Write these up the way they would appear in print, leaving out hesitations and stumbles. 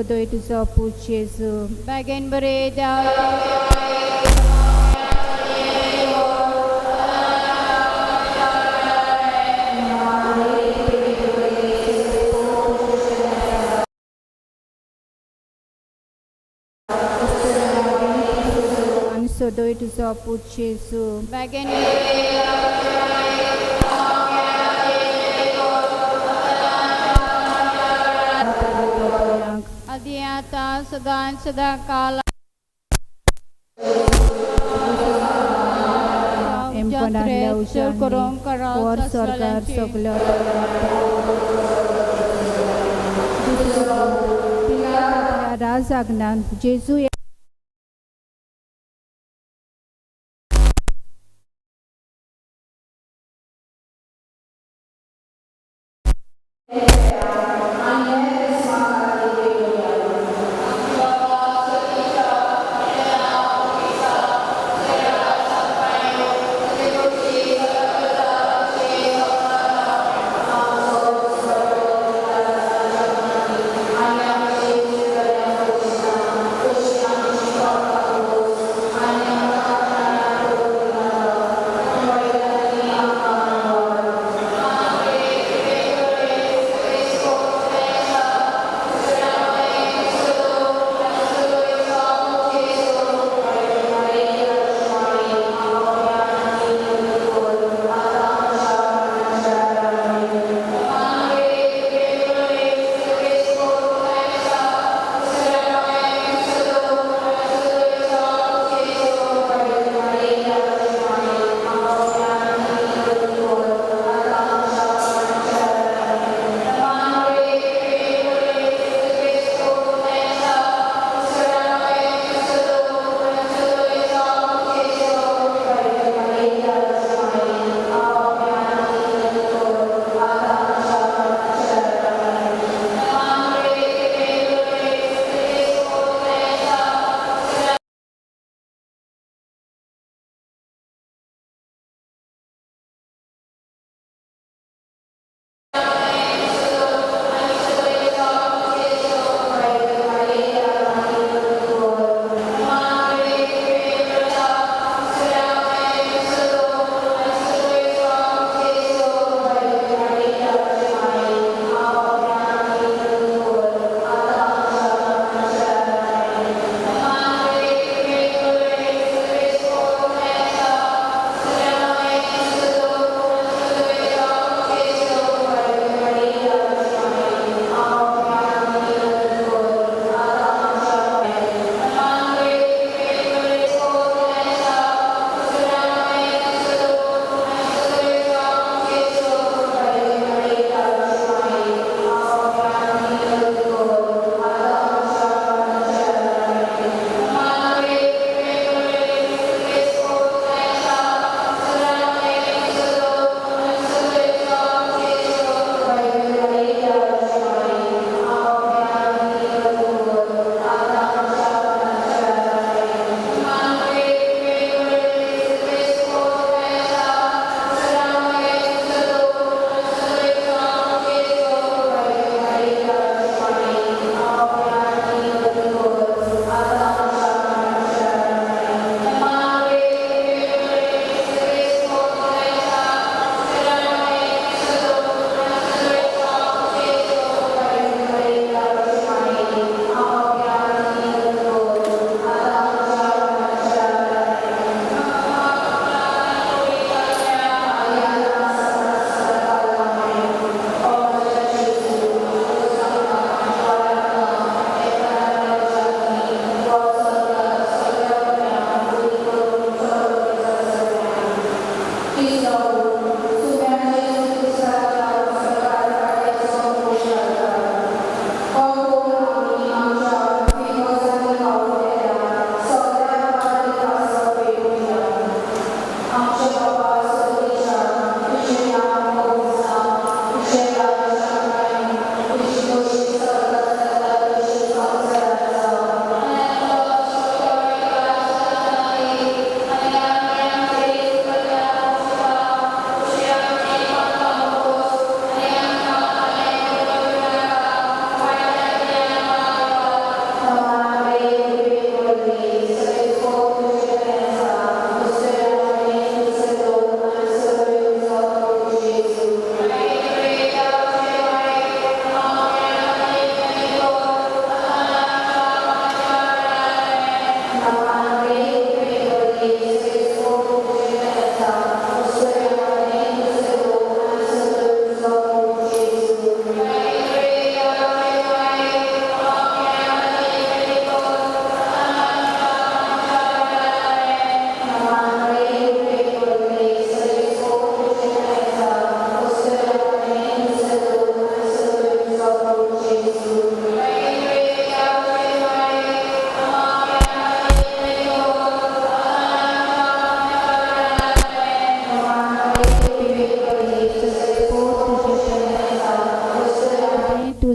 Doito Zopo Jesu bagian beredar Doito Zopo Jesu bagian di atas dan sedakala Empanada kurung और सरकार सकल राजाज्ञा जेजू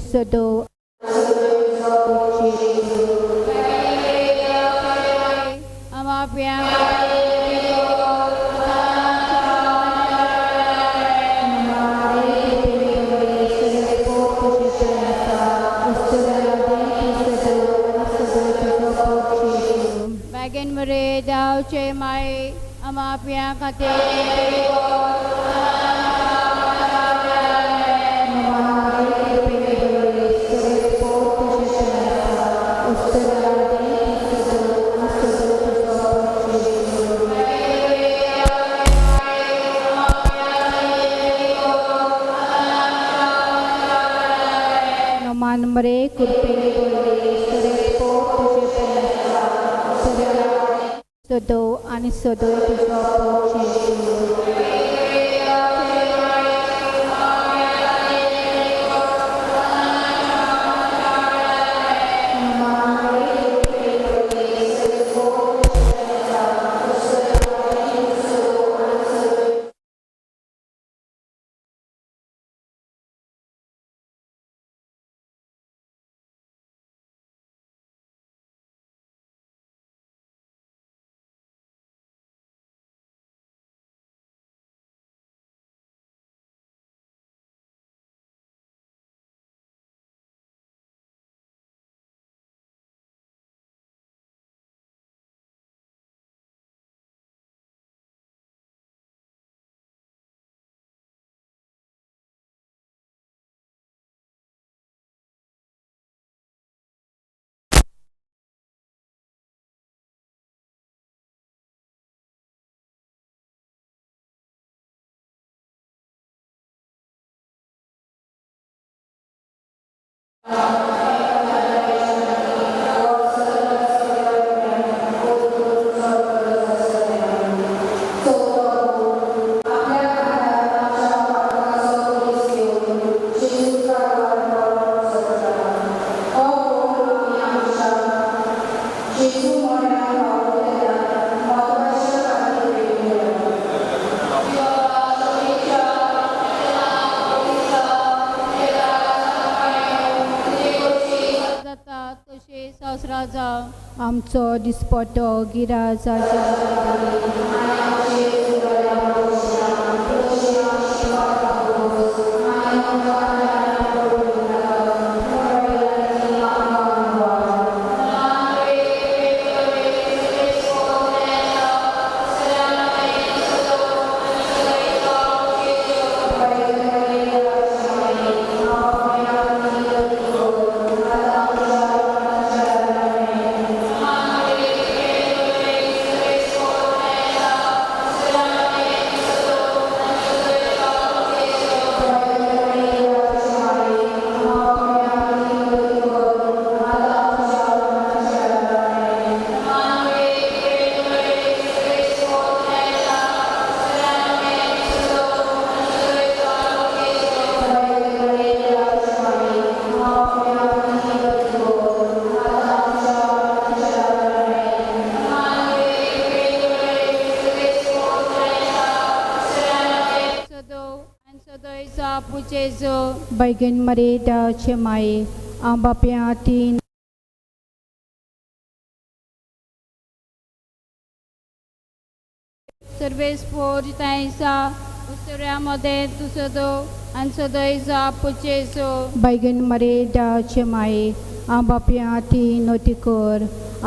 tusodo Bagian mereda uce mai ama pia kate nombre kurpele sodo ani sodo आमचो दिसपटो गिराजाच्या Bagian mereda cemai ambapiati Servis por taisa usuriamode tusodo ansodoisa pucheso Bagian mereda cemai ambapiati notikor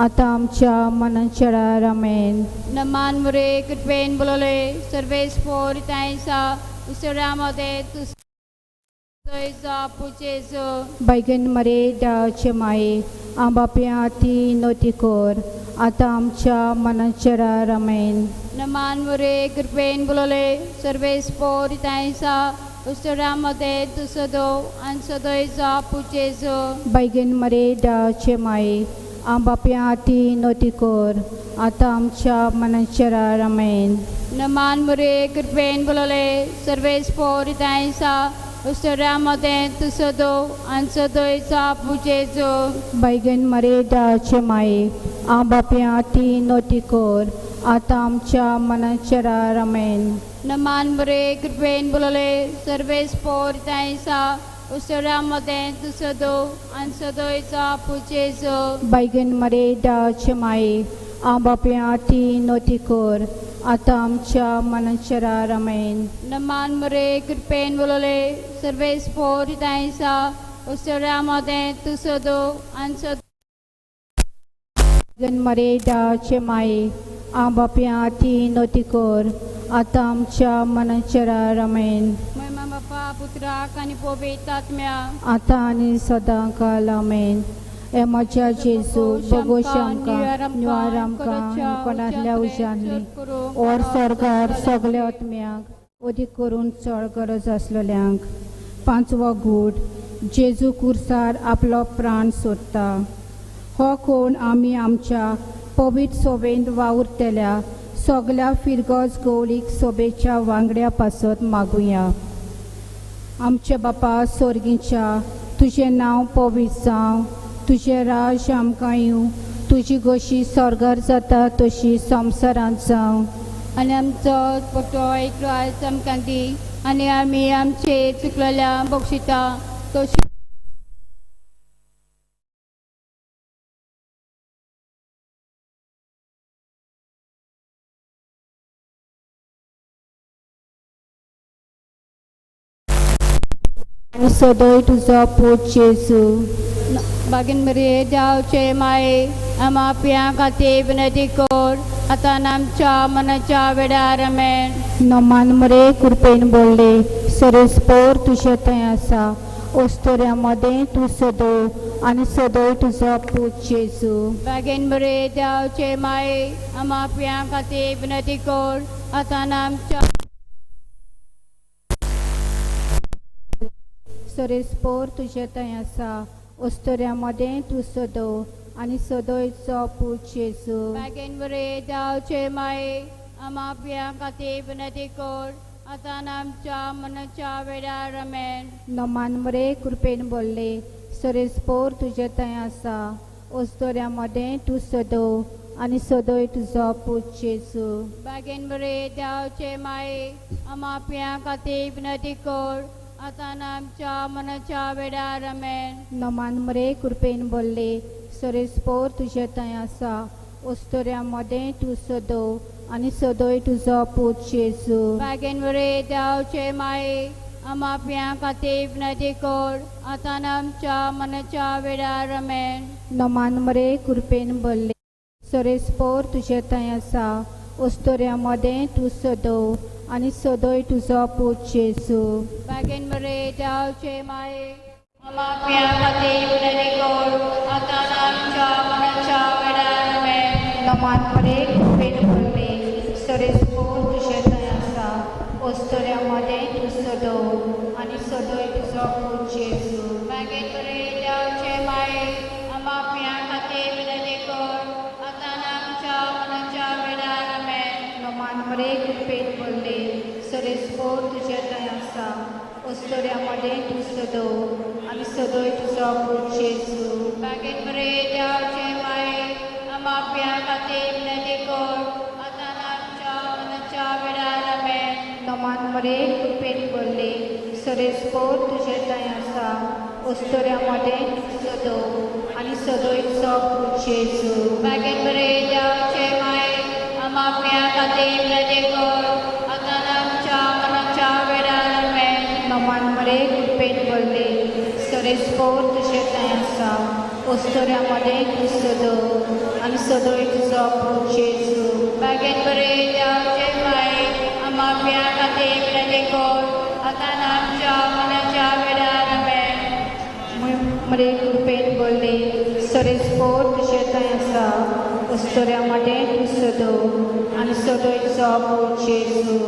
atamcha mananchara ramen naman mure kutpen bolole servis por taisa usuriamode tusodo Bagian mereda cemai ambapiati notikor atamcha mananchara ramen naman mure kutpen bolole servis por taisa usuriamode tusodo ansodoisa pucheso Bagian mereda cemai ambapiati notikor atamcha mananchara ramen naman mure kutpen bolole servis por taisa usuriamode tusodo ansodoisa pucheso Bagian mereda cemai ambapiati notikor atamcha mananchara ramen naman mure kutpen bolole servis por taisa Usura moden tu sodo an sodo isa pucheso. Baigen Maria Chemai, Ambapiati Notikor, Atamcha Manachara Ramen. Naman mare kurpen bolole service for itaisa. Usura moden tu sodo an sodo. Baigen Maria Chemai, Ambapiati Notikor, Atamcha Manachara Ramen. Mama pa putra kanipo betatmya. Atani Sadaka Lamen. Emacha Jesu, Bogosham का निवारम का कोणातल्या उजाडली और सरकार सगळ्या आत्म्याक उदीक करून चड गरज आसलेल्यांक. पांचवो गूढ जेजू कुर्सार आपलो प्राण सोडटा. हो कोण आमी आमच्या पवित्र सोबेंत वावुरतेल्या सगळ्या फिरगोज गवळीक सोबेच्या वांगड्या पासत मागुया. आमचे बापा स्वर्गीच्या तुझे नांव पवित्र जावं, तुझे राज आमकां येवं, तुजी गोशी स्वर्गार जाता तशी संवसारांत जावं. आनी आमचो पोटो एकलो आयज आमकां दी आनी आमी आमचे चुकलेल्या बक्षिता तशी सदैव तुझो पूत जेजू. Bagin meri daw che mai ama piang kati benedikor atanam cha manacha vedaramen. नमान मरे कृपेन बोलले सरस्पोर तुझे थंय आसा. ओस्तोऱ्यामध्ये तू सदैव आणि सदैव तुझो पूत जेजू. Bagin meri daw che mai ama piang kati benedikor atanam cha सरस्पोर तुझे थंय आसा. ओस्तोऱ्यामध्ये तू सदैव आणि सदैवचो पूत जेजू. Bagin meri daw che mai ama piang kati benedikor atanam cha manacha vedaramen. नमान मरे कृपेन बोलले सरस्पोर तुझे थंय आसा. ओस्तोऱ्यामध्ये तू सदैव आणि सदैव तुझो पूत जेजू. Bagin meri daw che mai ama piang kati benedikor atanam cha manacha vedaramen. नमान मरे कृपेन बोलले सरस्पोर तुझे थंय आसा. ओस्तोऱ्यामध्ये तू सदैव आणि सदैव तुझो पूत जेजू. Bagin meri daw che mai ama piang kati benedikor atanam cha manacha vedaramen. नमान मरे कृपेन बोलले सरस्पोर तुझे थंय आसा. ओस्तोऱ्यामध्ये तू सदैव आणि सदैव तुझो पूत जेजू. Bagin meri daw che mai ama piang kati benedikor atanam cha manacha vedaramen. नमान मरे कृपेन बोलले सरस्पोर तुझे थंय आसा. ओस्तोऱ्यामध्ये तू सदैव आणि सदैव तुझो पूत जेजू. Bagin meri daw che mai ama piang kati benedikor atanam cha manacha vedaramen. नमान मरे कृपेन बोलले सरस्पोर तुझे थंय आसा. ओस्तोऱ्यामध्ये तू सदैव आणि सदैव तुझो पूत जेजू. Bagin meri daw che mai ama piang kati benedikor atanam cha manacha vedaramen. नमान मरे कृपेन बोलले सरस्पोर तुझे थंय आसा. ओस्तोऱ्यामध्ये तू सदैव आणि सदैव तुझो पूत जेजू. Bagin meri daw che mai ama piang kati benedikor atanam cha manacha vedaramen. नमान मरे कृपेन बोलले सरस्पोर तुझे थंय आसा. ओस्तोऱ्यामध्ये तू सदैव आणि सदैव तुझो पूत जेजू. Bagin meri daw che mai ama piang kati benedikor atanam cha manacha vedaramen. मरे कृपेन बोलले सरस्पोर तुझे थंय आसा. ओस्तोऱ्यामध्ये तू सदैव आणि सदैव तुझो पूत जेजू.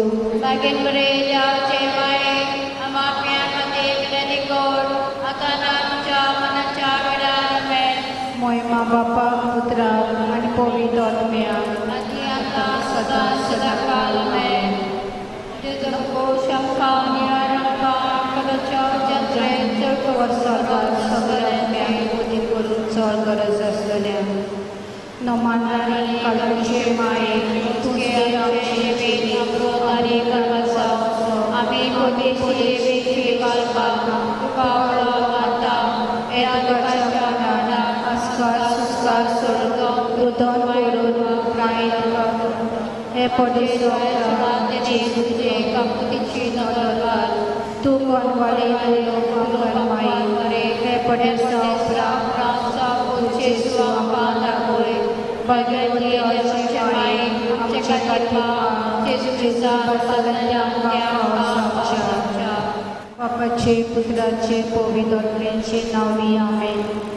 Bagin meri daw che mai ama piang kati benedikor atanam cha manacha vedaramen. महिमा बापा पुत्रा आणि पवित्र आत्म्याक. Ati anta sada sadakal amen. Jidamko shamkani aramka kadacha jatre चौक वर्साकार सगळ्या उदी करून चड गरज आसलेल्या नमानारी कालूचे माये तुझे आमचे वेद अमृतारी कर्मसा आम्ही कोणी सेवेची कालपा तुका हे पडे तुझे कापुतीची नवलवार तू कोणवाडी माई हे पडे प्रांचा पुढचे स्वामा दाखोय भगवती अशिक्षमाई आमच्या कथा जेजुचा बापाचे पुत्राचे पवित्र आत्म्याचे नावी आमेन.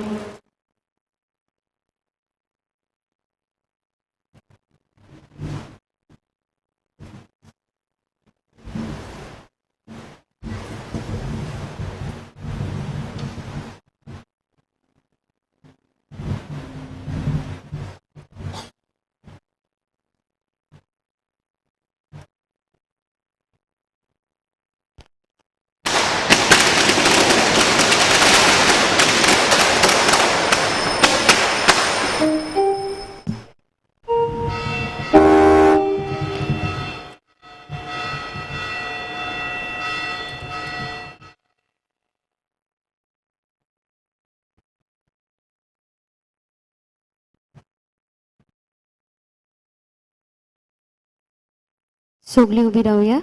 सगळी उभी राहूया.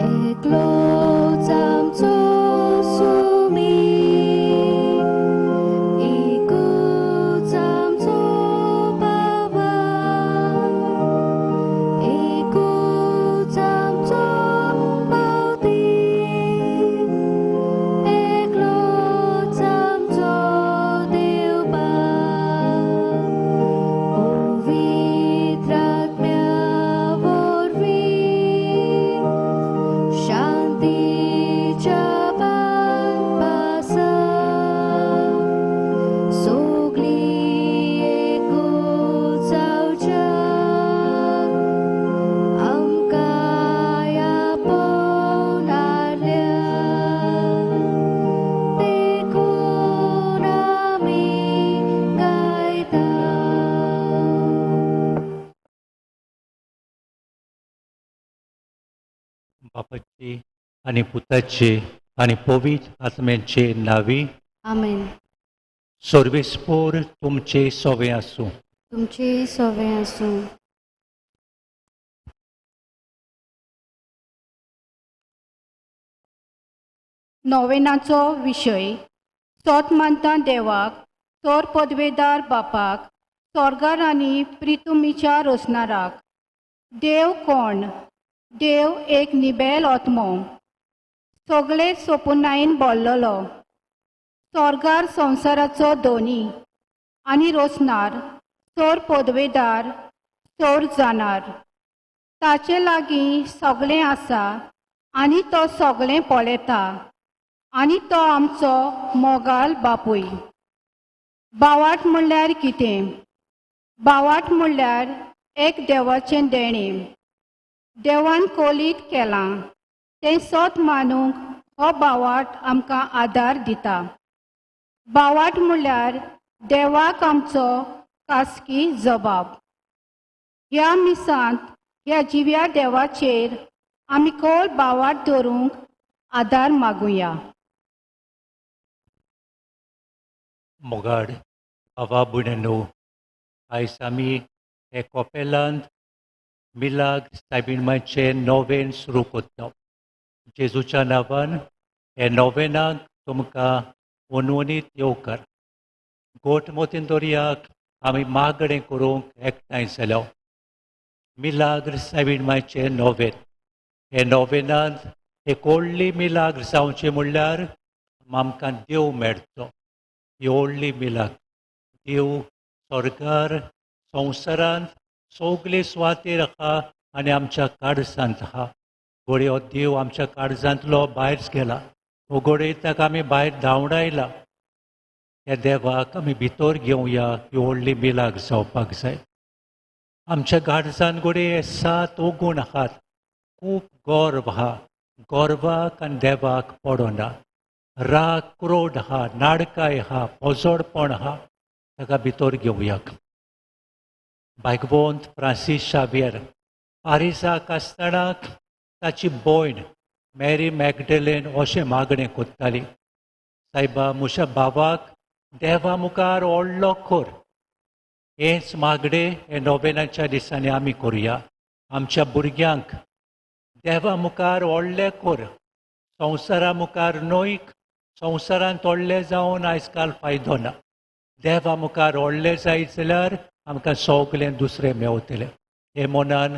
एकलोच आमचो सुमी, एकूच आमचो बाबा, एकूच आमचो मावती, एकलोच आमचो देव बाब, पवित्र आत्म्या वरवीं शांतीच्या पासा सगळी एकूच जावच्या आमकां यापन हारल्या देखून आमी गायता. बापाची आणि पुताची आणि पवित्र आत्म्याचे नावी आमेन. सर्वेस्पोर तुमचे सोवे आसूं. तुमची सवय आसूं. नोवेनाचो विशय. सोत मानता देवाक, चोर पदवेदार बापाक, स्वर्गार आनी प्रितुमीच्या रोसनाराक. देव कोण? देव एक निबेल आत्मो, सगळे सोपुनायेन बोल्लोलो. स्वर्गार संवसाराचो दोनी आनी रोसनार, चोर पदवेदार, चोर जाणार. ताचे लागीं सगळें आसा आनी तो सगळें पळयता आनी तो आमचो मोगाल बापूय. बावाट म्हणल्यार कितें? बावाट म्हणल्यार एक देवाचें देणें. देवान कोलीत केलां तें सोत मानूंक हो बावाट आमकां आदार दिता. बावाट म्हणल्यार देवाक आमचो खासगी जबाब. ह्या मिसांत ह्या जिव्या देवाचेर आमी खोल बावाट धरूंक आदार मागुया. मोगाड भावा भयणींनो, आयज आमी हे कोपेलांत मिलाग सायबीणमाचे नोवेन सुरू करता. जेजूच्या नांवान हे नोवेनाक तुमकां उनवणीत येवकार. गोठ मोतीन दर्याक आमी मागणें करूंक एकठांय जाल्या. मिलाग्र सायबीणमाचे नोवेन. हे नोवेनांत एक व्हडली मिलाग्र जावचें म्हणल्यार आमकां देव मेळचो. ही व्हडली मिलाग. देव स्वर्गार संवसारांत सगळे सुवातेर आहा आनी आमच्या काळजांत आहा. घोडये हो देव आमच्या काळजांतलो भायर गेला. हो घोडये ताका आमी भायर धांवडायला. ह्या देवाक आमी भितर घेवया. ही व्हडली मिलाग जावपाक जाय. आमच्या काळजांत घोडये 7 ओगूण आहात. खूब गर्व आहा. गर्वाक आनी देवाक पडना. राग क्रोध आहा, नाडकाय आहा, पोजोडपण आहा. ताका भितर घेवया. भागवंत फ्रांसीस शावेर पारिसाक आसतना ताची भयण मॅरी मॅगडलेन अशें मागणें कोत्ताली, सायबा म्हज्या भावाक देवा मुखार व्हडलो कर. हेच मागणे हे नोवेनाच्या दिसांनी आमी करुया. आमच्या भुरग्यांक देवा मुखार व्हडलें कर. संवसारा मुखार न्हय, संवसारांत व्हडलें जावन आयज काल फायदो ना. देवा मुखार व्हडलें जायत जाल्यार आमकां सगळें दुसरें मेवतलें. हे मनान,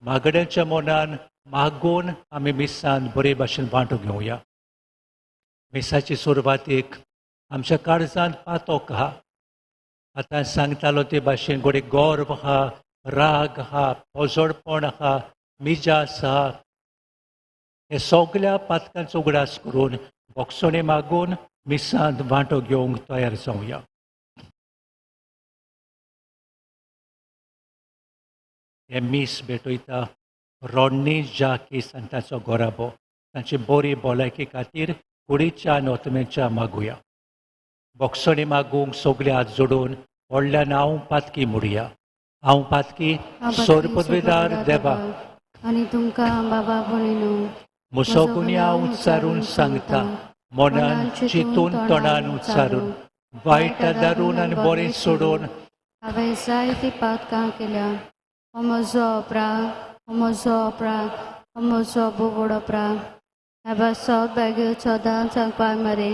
मागण्याच्या मनान मागून आमी मिसांत बरे भाशेन वांटो घेवया. मिसाची सुरवातेक आमच्या काळजांत पातोक आहा. आतां सांगतालो ते भाशेन गोडे गर्व आहा, राग आहा, पोजोडपण आहा, मिजास आहा. हे सगळ्या पातकांचो उगडास करून भोगसणे मागून मिसांत वांटो घेवंक तयार जावया. हे मीस भेटयता रोडनी जाकीस आनी ताचो गोराबो तांची बरी भलायके खातीर कुडीच्या आनी ओतमेच्या मागुया. भोगसणे मागूंक सगळे हात जोडून व्हडल्यान हांव पातकी म्हणुया. हांव पातकी सोर पदवेदार देवा आनी तुमकां बाबा भयणू म्हजो गुन्य हांव उच्चारून सांगता, मनान चिंतून तोंडान उच्चारून, वायट दारून आनी बरें सोडून हांवें जायतीं पातकां केल्या. हो म्हजो अपराध, हो म्हजो अपराध, हो म्हजो बोबड अपराध. हेबा सौभाग्य सदांच सांगपाक मरे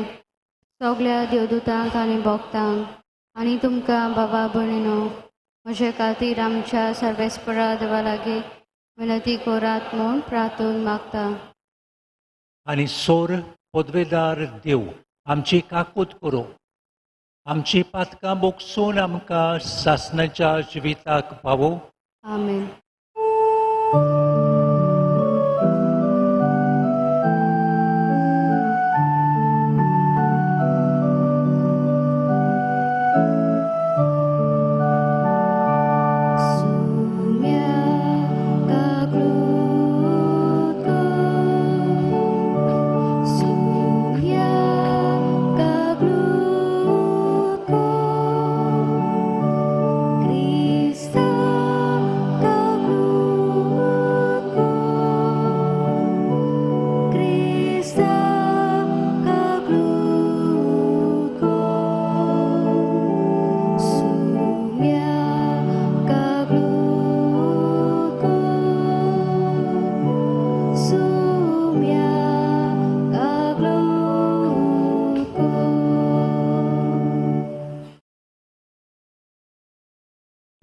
सगळ्या देवदूतांक आनी भक्तांक आनी तुमकां बाबा भयणीनो म्हजे खातीर आमच्या सर्वेस्परा देवा लागीं विनंती करात म्हूण प्रार्थून मागता. आनी सोर पदवेदार देव आमची काकूत करूं. आमची पातकां बोगसून आमकां सासणाच्या जिविताक पावो. आमेन.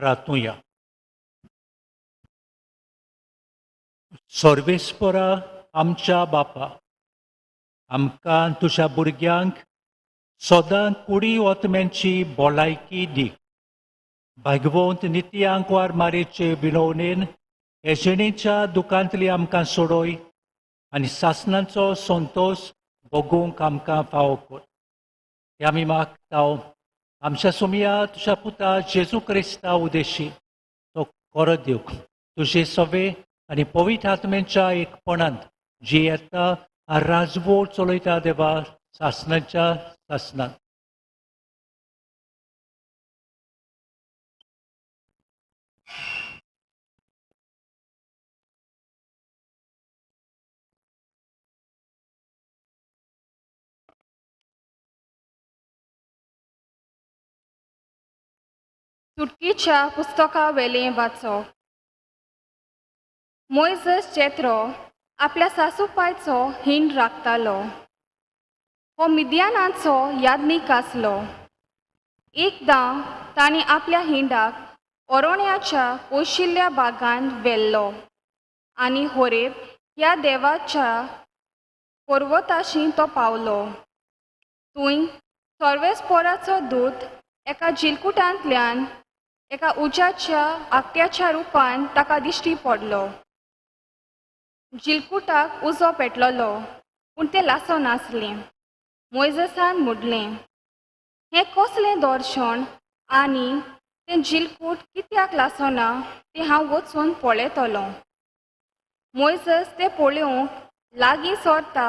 प्रार्थूया. सर्वेस्परा आमच्या बापा, आमकां तुज्या भुरग्यांक सदां कुडी ओतम्यांची भलायकी दी. भागवंत नित्यांक वार मारेचे विनवणेन हे जिणेच्या दुखांतली आमकां सोडोय आनी सासणाचो संतोश भोगूंक आमकां फावो कर. हे आमी मागता आमच्या सुमया तुज्या पुता जेजू क्रिस्ता उदेशी. तो कोरो दिवंक तुजे सवे आनी पवित्र आत्म्याच्या एकपणांत जी येता राजवट चलयता देवा सासणाच्या सासणांत. सुटकेच्या पुस्तका वेलें वाचप. मोइसेस जेत्रो आपल्या सासूपायचो हिंड राखतालो. हो मिद्यानाचो यादनीक आसलो. एकदां तांणी आपल्या हिंडाक ओरोण्याच्या पोशिल्ल्या बागांत व्हेल्लो आनी होरेब ह्या देवाच्या पर्वताशी तो पावलो. थंय सर्वेस्पराचो दूत एका जिलकुटांतल्यान एका उज्याच्या आकट्याच्या रुपान ताका दिश्टी पडलो. जिलकुटाक उजो पेटलोलो पूण तें लासो नासलें. मोइसेसान म्हणलें, हें कसलें दर्शन आनी तें जिलकूट कित्याक लासना तें हांव वचून पळयतलों. मोइसेस तें पळोवंक लागीं सरता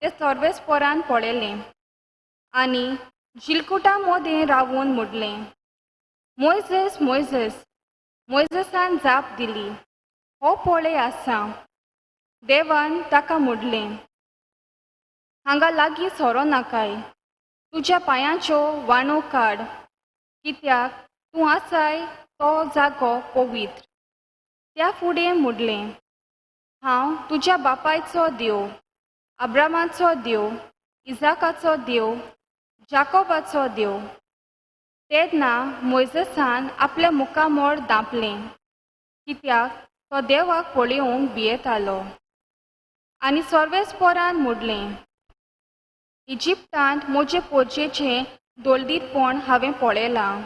तें सर्वेस्परान पळयलें आनी जिलकुटा मदें रावून म्हणलें, मोइसेस मोइसेस. मोइसेसान जाप दिली, हो पळय आसा. देवान ताका म्हणलें, हांगा लागीं सोरो नाकाय, तुज्या पांयांच्यो वाणो काड, कित्याक तूं आसाय तो जागो पवित्र. त्या फुडें म्हणलें, हांव तुज्या बापायचो देव, अब्रामाचो देव, इजाकाचो देव, जाकोबाचो देव. तेन्ना मोइजेसान आपल्या मुखामोळ धांपलें, कित्याक तो देवाक पळोवंक भियेतालो. आनी सर्वेस्परान म्हणलें, इजिप्तांत म्हजे पोरचेचें दोलदीतपण हांवें पळयलां.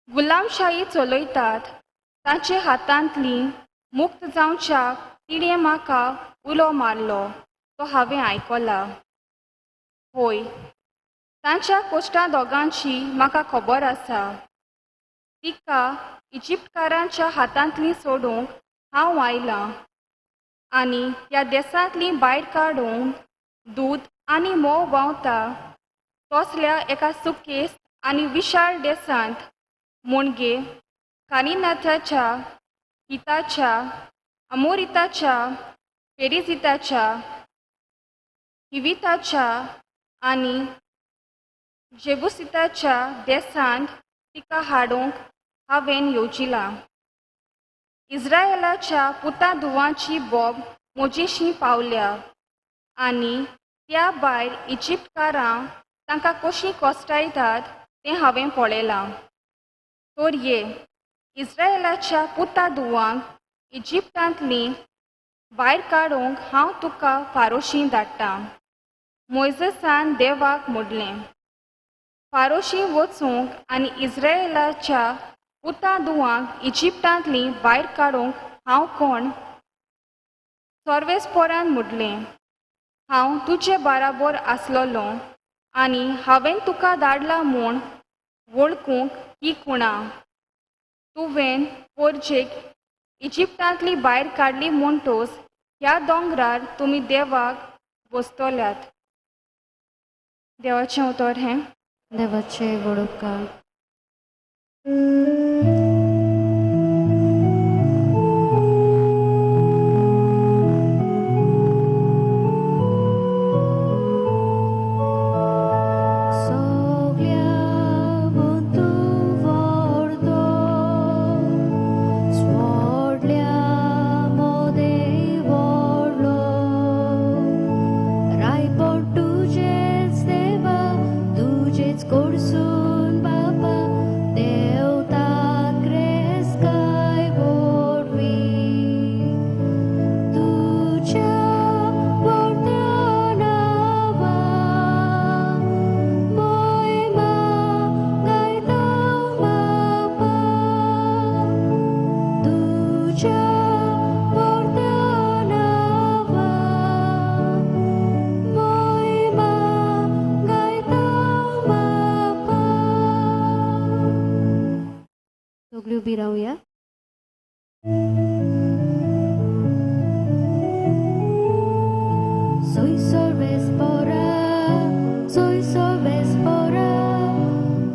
गुलामशाही चलयतात तांचे हातांतली मुक्त जावच्या तिणें म्हाका उलो मारलो तो हांवें आयकला. होय, तांच्या कोश्टां दोगांची म्हाका खबर आसा. तिका इजिप्तकारांच्या हातांतली सोडूंक हांव आयलां आनी ह्या देसांतली भायर काडूंक दूद आनी मोव व्हांवता तसल्या एका सुकेस्त आनी विशाळ देसांत, म्हणजे कानिनाथाच्या, हिताच्या, अमोरिताच्या, पेरिजिताच्या, हिविताच्या आनी जेबुसिताच्या देसांत तिका हाडूंक हांवें येवजिलां. इस्रायेलाच्या पुता धुवांची बोब म्हजेशी पावल्या आनी त्या भायर इजिप्तकारां तांकां कशीं कोस्तायतात तें हांवें पळयलां. तर ये, इस्रायेलाच्या पुता धुवांक इजिप्तांतली भायर काडूंक हांव तुका फारोशी धाडटां. मोइजेसान देवाक म्हणलें, फारोशी वचूंक आनी इस्रायेलाच्या पुता धुवांक इजिप्तांतली भायर काडूंक हांव कोण? सर्वेस्परान म्हणलें, हांव तुजे बाराबर आसलोलो आनी हांवें तुका धाडलां म्हूण वळखूंक ही कुणां. तुवें पोरचेक इजिप्तांतली भायर काडली म्हणटोच ह्या दोंगरार तुमी देवाक बसतल्यात. देवाचें उतर हें. देवाचे वडोवकार. Corsun Baba Deota Crescai Vorvi Tuja Vortanava Moima Gaitau Baba Tuja Vortanava Moima सगळी उभी राहूया. Soy Sorvespora, soy Sorvespora,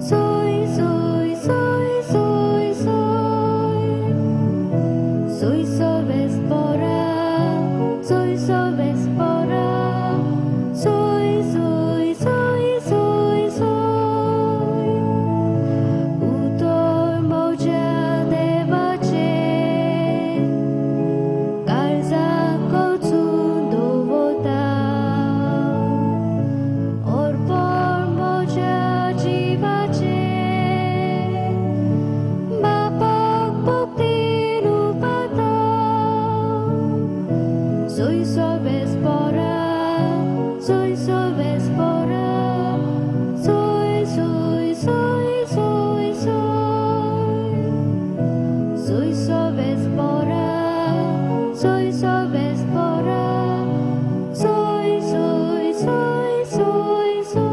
soy, soy, soy, soy, soy. Soy Sorvespora, soy Sorvespora, soy, soy, soy, soy, soy. Utor moja devache, garza kotundo vota. Orpor moja jivache, bapak bukti rupata. Soy Sorvespora, soy Sorvespora, soy, soy, soy, soy, soy. Soy Sorvespora, soy Sorvespora, soy, soy, soy, soy, soy.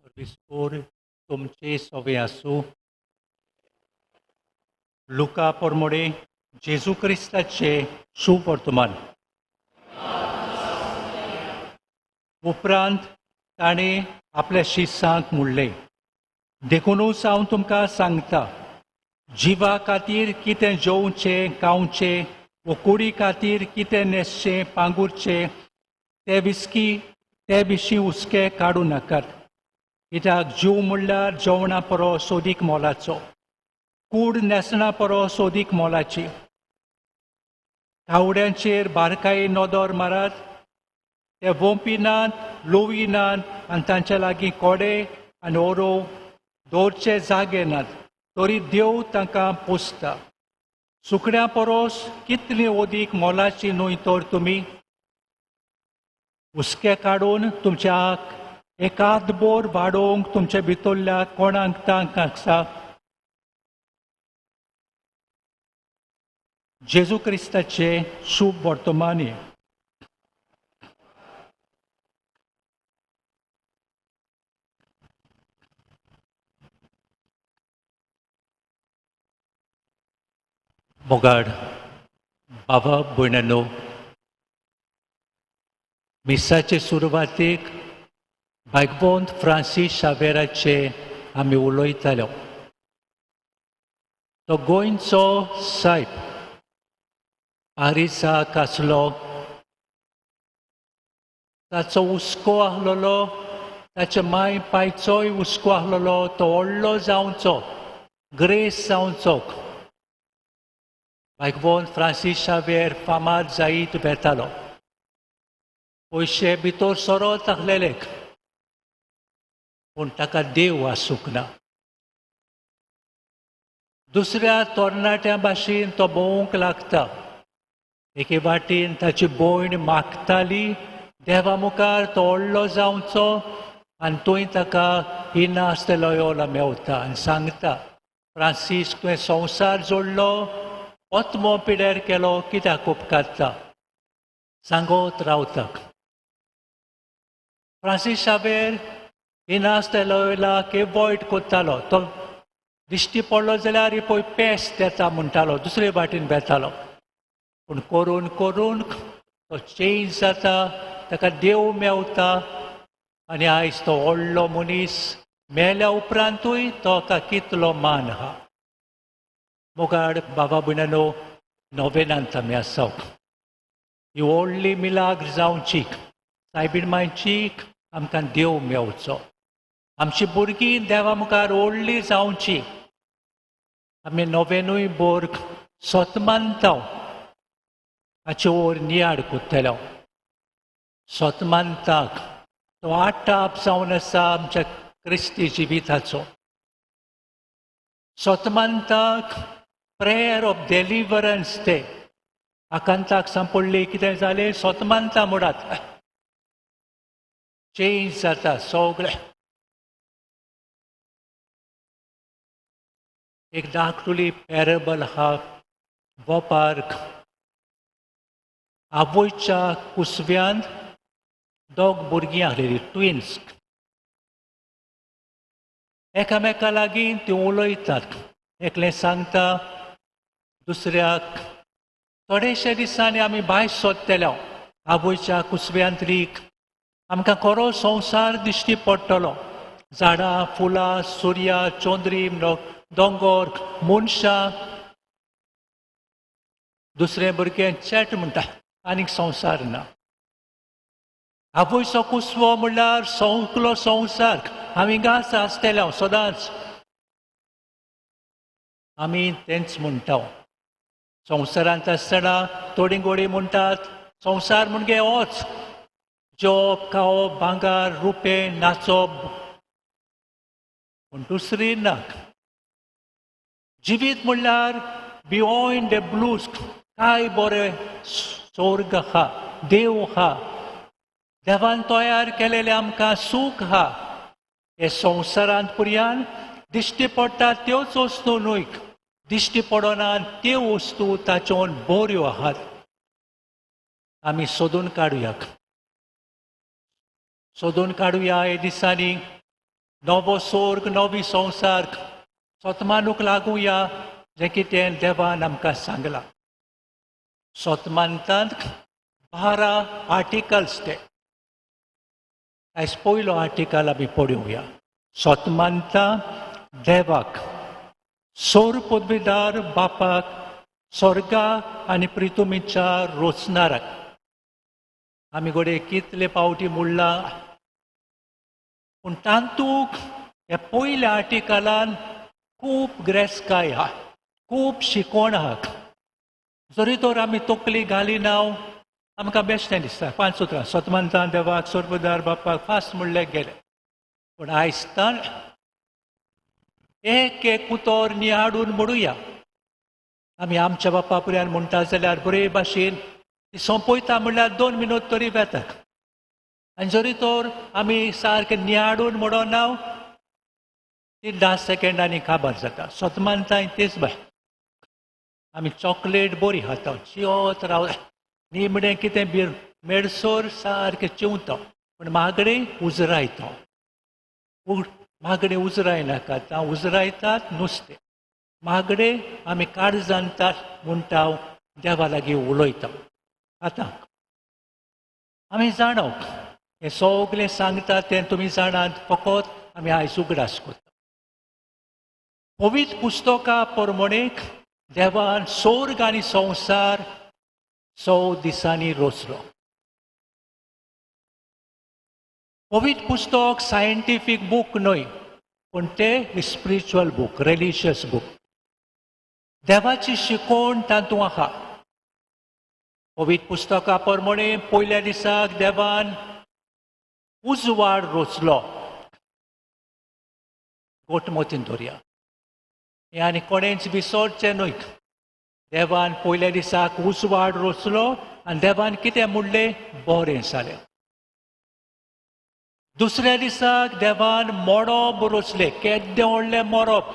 सर्वेस्पर तुमचे सोवे आसूं. Luca परमोडे जेजू क्रिस्ताचे सुवर्तमान. उपरांत ताणें आपल्या शिष्यांक म्हणलें, देखूनच हांव तुमकां सांगता, जिवा खातीर कितें जेवचें खावचें वो कुडी खातीर कितें न्हेसचें पांगुरचें ते विशीं हुस्के काडूं नाकात. कित्याक जीव म्हणल्यार जेवणा परस सोदीक मोलाचो, कूड न्हेसणा परस सोदीक मोलाची. कावड्यांचेर बारकायेन नदर मारात, ते वोंपिनात, लोविनात आनी तांचे लागीं कोडे आनी ओरो दवरचे जागे नात, तरी देव तांकां पोसता. सुकण्यां परस कितलीं ओदीक मोलाची न्हय तर तुमी. हुस्के काडून तुमच्या एकादभर वाडोवंक तुमचे भितरल्या कोणाक तांक आसा. जेजू क्रिस्ताचे शुभ वर्तमानी. मोगाड बाबा भयणांनो, मिसाचे सुरवातेक भागवंत फ्रांसीस शावेराचे आमी उलयतालो. तो गोंयचो सायब आरिसाक आसलो. ताचो हुस्को आहलोलो, ताचे माय पायचोय हुस्को आहलोलो. तो व्हडलो जावचो, ग्रेस जावचो. भागवंत फ्रांसीस शावेर फामाद जायत बेतालो. पयशे भितर सोरोत आहलेले, पूण ताका देव आसूंक ना. दुसऱ्या तरणाट्या भाशेन तो भोवंक लागता. एके वाटेन ताची भयण मागताली देवा मुखार तो व्हडलो जावचो, आनी थंय ताका इनास्त लोयोला मेवता आनी सांगता, फ्रांसीस तुवें संवसार जोडलो, ओतमो पिड्यार केलो, कित्याक उपकारता. सांगत रावता. फ्रांसीस शावेर इनास्त लोयोलाक एवॉयड कोत्तालो. तो दिश्टी पडलो जाल्यार पळय पेस्ट येता म्हणटालो, दुसरे वाटेन बेतालो. पूण करून करून तो चेंज जाता, ताका देव मेवता आनी आयज तो व्हडलो मनीस. मेल्या उपरांतूय ताका कितलो मान आहा. मोगाड बाबा भयणांनो, नोवेनांत आमी आसा. ही व्हडली मिलाग्र जावची, सायबीण मांयची आमकां देव मेवचो. आमची भुरगीं देवा मुखार व्हडलीं जावची. आमी नोवेनूय बोर सोतमानतांव हाचे वयर नियाड कोत्तलो. सोतमानताक तो आटाप जावन आसा आमच्या क्रिस्ती जिविताचो. सोतमानताक प्रेयर ऑफ डेलिव्हरन्स ते आकांताक सांपडली. कितें जालें सोतमानता मुडात चेंज जाता सगळें. एक धाकटुली पॅरेबल आहा. वोपार्क आवयच्या कुसव्यांत दोग भुरगीं आहलेलीं, ट्विन्स. एकामेका लागीं तीं उलयतात. एकलें सांगता दुसऱ्याक, थोडेशे दिसांनी आमी भायर सोदतले आवयच्या कुसव्यांतलीक. आमकां खरो संवसार दिश्टी पडटलो. झाडां, फुलां, सुर्या, चोंद्री, दोंगर, मनशां. दुसरें भुरगें चेट म्हणटा, आनीक संवसार ना. आवयचो कुसवो म्हणल्यार सगलो संवसार. आमी गास आसतले सदांच. आमी तेंच म्हणटा. संवसारांत आसतना थोडीं घोडी म्हणटात संवसार म्हणजे होच, जेवप खावप भांगर रुपें नाचप. पूण दुसरी ना. जिवीत म्हणल्यार बियॉन्ड द ब्लू काय बरें स्वर्ग आहा, देव आहा, देवान तयार केलेलें आमकां सूख आहा. हे संवसारांत पुर्यान दिश्टी पडटा त्योच वस्तू न्हय, दिश्टी पडना त्यो वस्तू ताच्योन बऱ्यो आहात. आमी सोदून काडुया हे दिसांनी नवो स्वर्ग, नवी संवसार सोतमानूक लागुया, जें कितें देवान आमकां सांगलां. सोतमानतांत 12 आर्टिकल्स ते. आयज पयलो आर्टिकल आमी पळोवया. सोतमानता देवाक सोर पदवीदार बापाक स्वर्गा आनी प्रितुमीच्या रोचणाराक आमी गोडे कितले पावटी म्हणलां पूण तांतूक हे पयल्या आर्टिकलान खूब ग्रेसकाय आहा खूब शिकोण आहा जरी तर आमी तकली घालिना आमकां बेश्टें दिसता 5 सुत्रां सतमंतान देवाक सोरपदार बापाक फास्ट म्हणलें गेलें पूण आयजतान एक एक उतर निहाडून म्हणुया आमी आमच्या बापा फुड्यान म्हणटा जाल्यार बरे भाशेन ती सोंपयता म्हणल्यार 2 मिनट तरी वेतात आनी जरी तर आमी सारके निहाडून म्हणना ती 10 सेकंडांनी काबार जाता सतमंताय तेच बाय आमी चॉकलेट बरी खाता चिवत राव निमणें कितें बी मेडसोर सारकें चिवता पूण मागणें उजरायता मागणें उजरायनाका उजरायतात नुस्तें मागणें आमी काळजांतात म्हणटा देवा लागीं उलयता आतां आमी जाणो हें सगलें सांगतात तें तुमी जाणात फकत आमी आयज उगडास करता पवित्र पुस्तका प्रमाणे देवान स्वर्ग आनी संवसार 100 दिसांनी रचलो पवित्र पुस्तक सायंटिफीक बूक न्हय पूण तें स्पिरिच्युअल बूक रिलिजियस बूक देवाची शिकोवण तातूंत आहा पवित्र पुस्तका प्रमाणे पयल्या दिसाक देवान उजवाड रचलो गोटमोतीन धरया हें आनी कोणेंच विसरचें न्हय देवान पयल्या दिसाक उजवाड रचलो आनी देवान कितें म्हणलें बरें जालें दुसऱ्या दिसाक देवान मोडप रचलें केद्दें व्हडलें मरप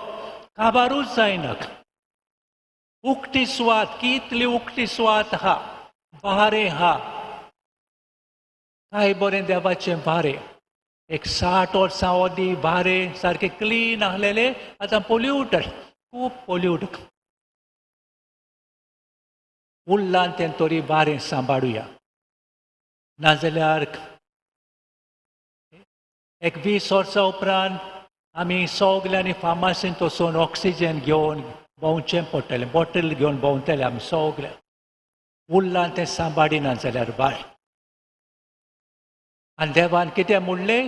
काबारूच जायना उक्ती सुवात कितली उक्ती सुवात आहा भारें आहा काय बरें देवाचें भारें एक 60 वर्सां ओदी भारें सारकें क्लीन आहलेलें आतां पोल्यूटेड खूब पोल्यूट उरलां तें तरी बारें सांबाळुया नाजाल्यार एक 20 वर्सां उपरांत आमी सगल्यांनी फार्मासींत वचून ऑक्सिजन घेवन भोंवचें पडटलें बॉटल घेवन भोंवतले आमी सगळे उरलां तें सांबाळिना जाल्यार बाय आनी देवान कितें म्हणलें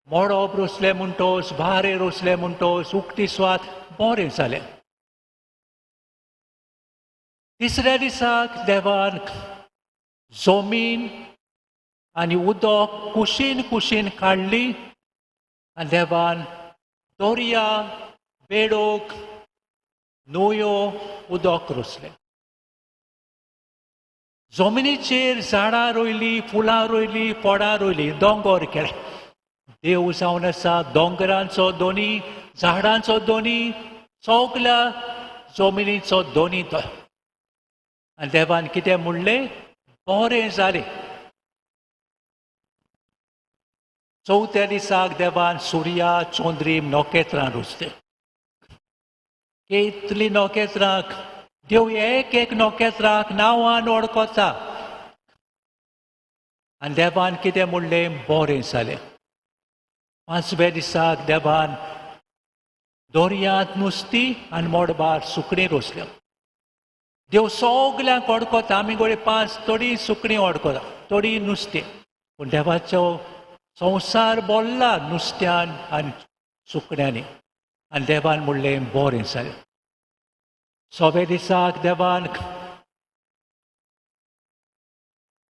मोडप रचलें म्हणटोच भारें रचलें म्हणटोच उक्ती सुवात बरें जालें तिसऱ्या दिसाक देवान जमीन आनी उदक कुशीन कुशीन काडली आनी देवान दर्या बेडोक न्हंयो उदक रचलें जमनीचेर झाडां रोयलीं फुलां रोयलीं फळां रोयलीं दोंगर केले देव जावन आसा दोंगरांचो दोनी झाडांचो दोनी सगल्या जमनीचो दोनी तो आनी देवान कितें म्हणलें बरें जालें चवथ्या दिसाक देवान सुर्या चंद्रीम नोखेत्रां रचलीं कितलीं नोखेत्रां देव एक एक नोखेत्राक नांवान वळखता आनी देवान कितें म्हणलें बरें जालें पांचव्या दिसाक देवान दर्यांत नुस्तीं आनी मोडबार सुकणीं रचल्यो देव सगल्यांक वळखता आमी गोळे 5 थोडी सुकणीं वळखता थोडी नुस्तें पूण देवाचो संवसार बोल्ला नुस्त्यान आनी सुकण्यांनी आनी देवान म्हणलें बरें जालें 6व्या दिसाक देवान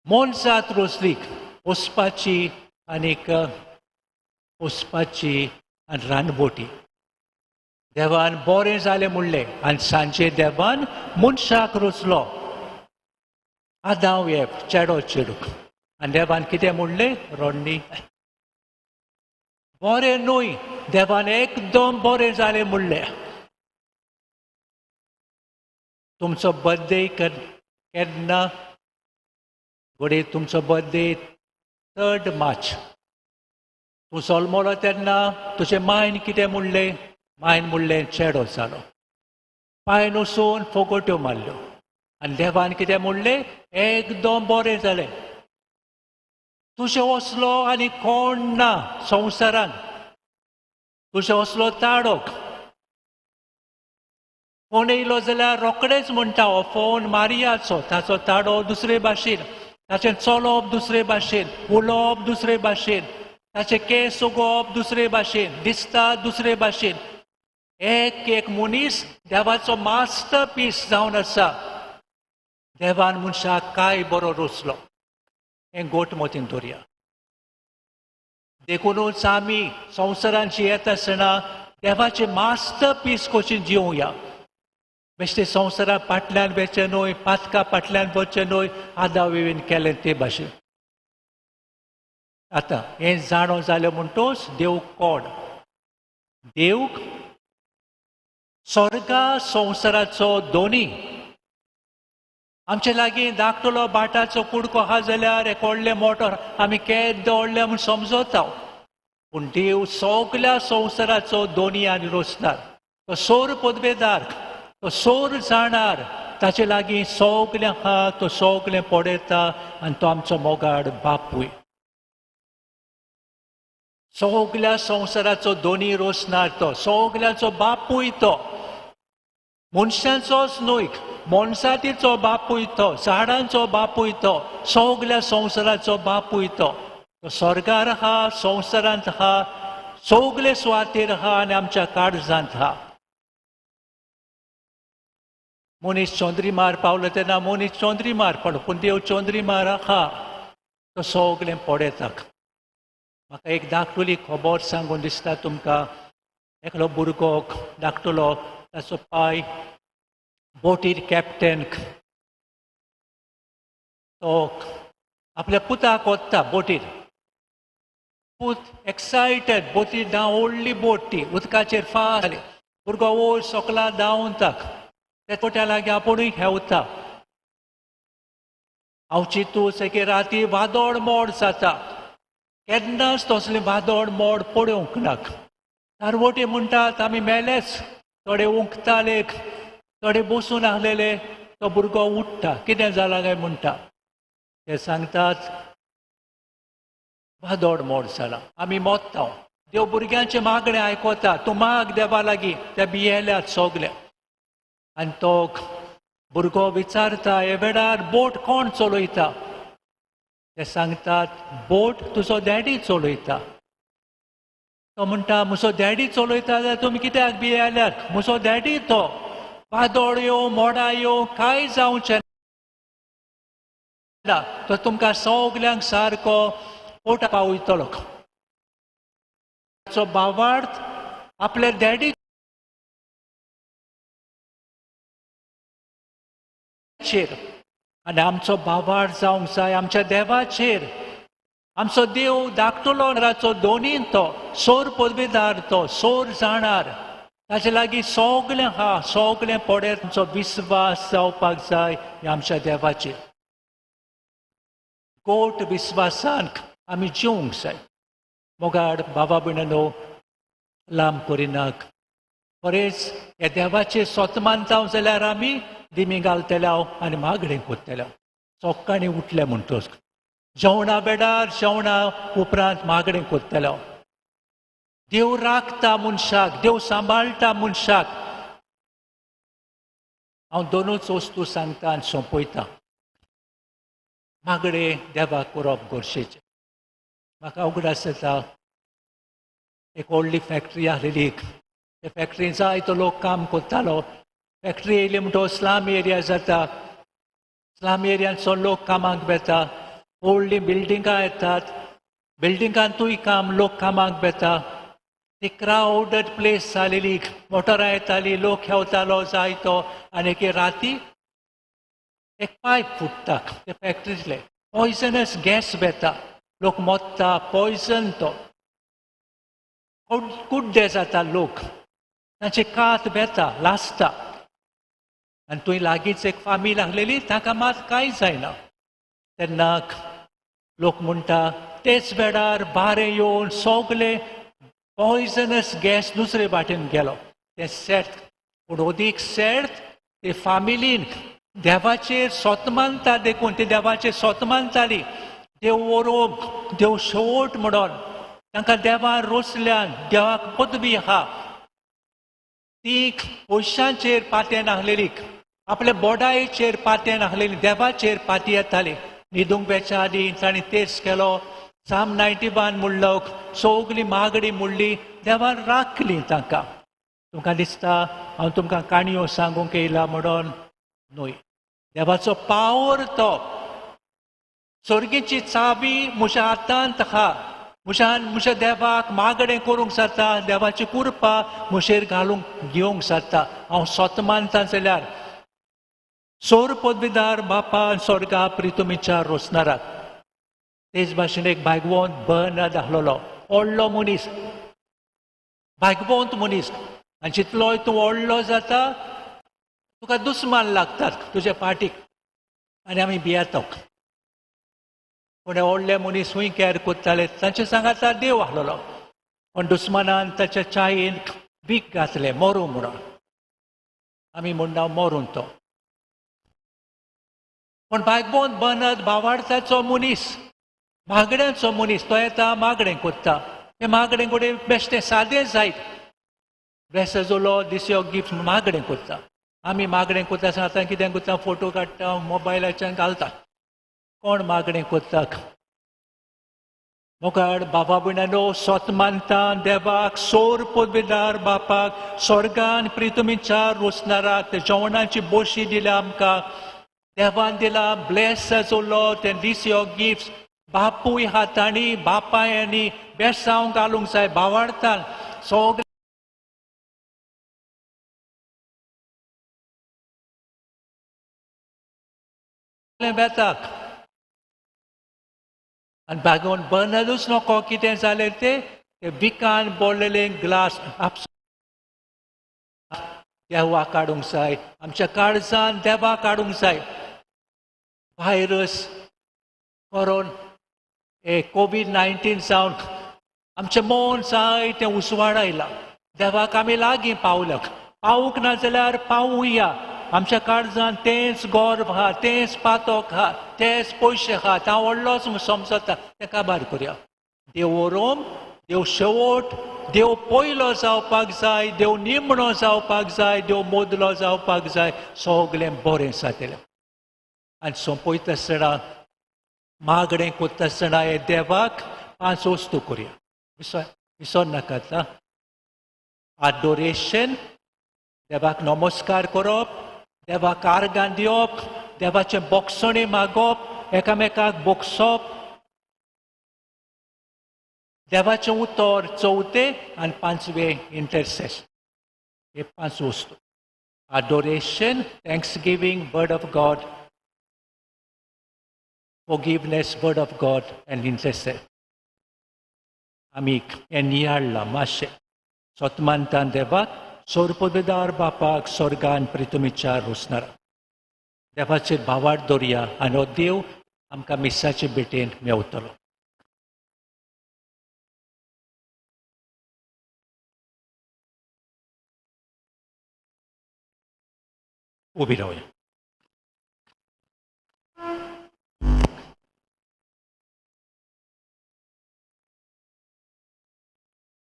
मोनजात रचली वचपाची आनीक वचपाची आनी रानबोटी देवान बरें जालें म्हणलें आनी सांजे देवान मनशाक रचलो आदाव येव चेडो चेडूक आनी देवान कितें म्हणलें रोडणी बरें न्हय देवान एकदम बरें जालें म्हणलें तुमचो बर्थडे केन्ना घोडे तुमचो बर्थडे 3rd मार्च तूं जल्मलो तेन्ना तुजे मायन कितें म्हणलें मायन म्हणलें चेडो जालो पांय वचून फोगोट्यो मारल्यो आनी देवान कितें म्हणलें एकदम बरें जालें तुजें वसलो आनी कोण ना संवसारान तुजें वसलो ताडोक फोन येयलो जाल्यार रोखडेच म्हणटा हो फोन मारियाचो ताचो ताडो दुसरे भाशेन ताचें चलोप दुसरे भाशेन उलोवप दुसरे भाशेन ताचे केस उगोवप दुसरे भाशेन दिसता दुसरे भाशेन एक मनीस देवाचो मास्टर पीस जावन आसा देवान मनशाक काय बरो रोचलो हें गोट मोतीन दवरया देखूनच आमी संवसारांची येता आसतना देवाचे मास्टर पीस कशें जिवया बेश्टे संवसारा फाटल्यान वचचें न्हय पातका फाटल्यान वचचें न्हय आदां वेवेन केलें ते भाशेन आतां हें जाणो जालें म्हणटोच देवूक कोण देवूक स्वर्गा संवसाराचो दोनी आमचे लागीं धाकटलो बाटाचो कुडको आहा जाल्यार एक व्हडलें मोटर आमी केद दवरलें म्हूण समजता पूण देव सगल्या संवसाराचो दोनी आनी रोचणार तो सोर पदवेदार तो सोर जाणार ताचे लागीं सगलें आहा तो सगलें पडयता आनी तो आमचो मोगाड बापूय सगल्या संवसाराचो दोनी रोचणार तो सगल्याचो बापूय तो मनशांचोच न्हय मोनसातीचो बापूय तो झाडांचो बापूय तो सगल्या संवसाराचो बापूय तो स्वर्गार आहा संवसारांत आहा सगले सुवातेर आहा आनी आमच्या काळजांत आहा मनीस चोंद्रीमार पावलो तेन्ना मनीस चोंद्रीमार पडलो पूण देव चोंद्रीमार आहा तो सगलें पडयता म्हाका एक धाकटुली खबर सांगून दिसता तुमकां एकलो भुरगो धाकटुलो ताचो पाय बोटीर कॅप्टन तो आपल्या पुताक ओत्ता बोटीर पूत एक्सायटेड बोटीर धांव व्हडली बोट ती उदकाचेर फास्ट जाली भुरगो वयर सकला धांवन ताक त्या बोट्या लागीं आपुणूय हेंवता हांव चिंतूच एके राती वादळ मोड जाता केन्नाच तसलें वादळ मोड पडूंक नाक तारवटी म्हणटात आमी मेलेच थोडे उंकताले थोडे बसून आहलेले तो भुरगो उठ्ठा कितें जालां काय म्हणटा ते सांगतात वादळ मोड जाला आमी मोत्ता देव भुरग्यांचे मागणें आयकोता तूं माग देवा लागीं ते भियेल्यात सगले आनी तो भुरगो विचारता हे वेळार बोट कोण चलयता ते सांगतात बोट तुजो डॅडी चलयता तो म्हणटा म्हजो डॅडी चलयता जाल्यार तुमी कित्याक भियेल्यात म्हजो डॅडी तो वादळ येवं मोडा येवं कांय जावचें ना तो तुमकां सगल्यांक सारको पोटा पावयतलो ताचो भावार्थ आपल्या डॅडी आनी आमचो भावार्थ जावंक जाय आमच्या देवाचेर आमचो देव धाकटुलो राचो दोनीन तो सोर पदवेदार तो सोर जाणार ताचे लागीं सगलें आहा सगलें पडत आमचो विस्वास जावपाक जाय हे आमच्या देवाचेर गोट विस्वासान आमी जिवंक जाय मोगाड बाबा भयणानो लांब करिनाक बरेंच ह्या देवाचेर स्वत मानता जाल्यार आमी दिमी घालतले आनी मागणें करतले सकाळीं उठले म्हणटच जेवणा बेडार जेवणा उपरांत मागणें करतले देव राखता मनशाक देव सांबाळटा मनशाक हांव दोनूच वस्तू सांगता आनी सोंपयता मागणें देवाक करप गरजेचें म्हाका उगडास येता एक व्हडली फॅक्टरी आहलेली त्या फॅक्टरीन जायतो लोक काम करतालो फॅक्टरी येयली म्हणटो स्लाम एरिया जाता स्लाम एरियांचो लोक कामाक बेता व्हडलीं बिल्डिंगां येतात बिल्डिंगांतूय काम लोक कामाक बेता ती क्रावडड प्लेस जालेली मोटरां येतालीं लोक हेवतालो जायतो आनी एके राती एक पायप फुट्टा ते फॅक्टरींतले पॉयझनस गॅस बेता लोक मोत्ता पॉयझन तो कुड्डे जाता लोक तांचे कात बेता लासता आनी थंय लागींच एक फामील आहलेली ताका मात कांय जायना तेन्ना लोक म्हणटा तेच वेळार बारे येवन सगळे पॉयझनस गॅस दुसरे वाटेन गेलो ते सेर्त पूण ओदीक सेर्त ते फामिलीन देवाचेर स्वत मानता देखून ते देवाचेर स्वत मानताली देव वरोवप देव शेवट म्हणून तांकां देवान रोचल्यान देवाक पदवी आहा ती पयशांचेर पातें नासलेली, आपल्या बोडायेचेर पातें नासलेली, देवाचेर पाती येताली. न्हिदूंक वेच्या आदी ताणी तेच केलो. साम 91 म्हणलो, सगली मागडी म्हणली, देवान राखली तांकां. तुमकां दिसता हांव तुमकां काणयो सांगूंक येयला म्हणून? न्हय. देवाचो पावर तो. सर्गेची चाबी म्हज्या हातांत आहा. म्हज्या देवाक मागणें करूंक जाता, देवाची कृपा म्हजेर घालूंक घेवंक जाता. हांव स्वता मानता जाल्यार सोर पदवीदार बापा स्वर्गा प्रितुमीच्या रोसनाराक. तेच भाशेन एक भागवंत बर्नार्ड आहलोलो, व्हडलो मनीस, भागवंत मनीस. आनी जितलोय तूं व्हडलो जाता तुका दुस्मान लागतात तुज्या पाटीक आनी आमी भियेतात. पूण व्हडले मनीस खूंय कॅर कोत्ताले, तांचे सांगाता देव आहलोलो. पण दुस्मानान ताच्या चायेन वीख घातले, मरूं म्हणून. आमी म्हणटा मरून तो. पण भागवंत बर्नार्ड भावार्थाचो मनीस, मागण्यांचो मनीस, तो येता मागणें कोत्ता. ते मागणें कडेन बेश्टें सादें जायत. बेश्ट जोलो दिसयो गिफ्ट मागणें कोत्ता. आमी मागणें कोत्ता सांगता कितें कोत्ता, फोटो काडटा, मोबायलाच्यान घालता. कोण मागणें कोत्ता? मोकाड बाबा भयणानो, स्वत मानता देवाक, सोर पदवीदार बापाक, स्वर्गान प्रितुमीच्या रोसनाराक ते जेवणाची बोशी दिल्या आमकां. देवान दिला ब्लेस जालो ते दिसयो गिफ्ट. बापूय हातांनी बापायांनी बेस्ट जावंक घालूंक जाय. भावार्थान सगळे बेताक. आनी भागवंत बर्नार्डूच नको कितें जालें ते विकान बोडलेले ग्लास देवा काडूंक जाय. आमच्या काळजान देवा काडूंक जाय. व्हायरस कोरोन कोविड-19 जावन आमचें मन जाय तें उसवाड आयलां. देवाक आमी लागीं पावल्यात. पावूंक ना जाल्यार पावुया. आमच्या काळजान तेंच गोरव आहा, तेंच पातोक आहा, तेच पयशे आहा. हांव व्हडलोच समजता, तें काबार करया. देव ओरोम, देव शेवट, देव पयलो जावपाक जाय, देव निमणो जावपाक जाय, देव मोदलो जावपाक जाय. सगळें बरें जातलें. आनी सोंपयता आसतना मागणें कोत्ता आसतना हे देवाक 5 वस्तू करया. विसर नाकात. आडोरेशन, देवाक नमस्कार करप, देवाक आर्गां दिवप, देवाचे बोगसणे मागप, एकामेकाक बोगसप, देवाचें उतर 4 आनी 5 इंटरसेशन. हे 5 वस्तू. Adoration, thanksgiving, word of God, forgiveness, word of God, and intercession. आमी हें नियाळ्ळां मातशें. स्वतमानतान देवाक, सोर पदवीदार बापाक, स्वर्गान प्रितुमीच्या रोसनाराक. देवाचेर भावार्थ दवरया आनी हो देव आमकां मिसाचे भेटेन मेवतलो. उबी रावया.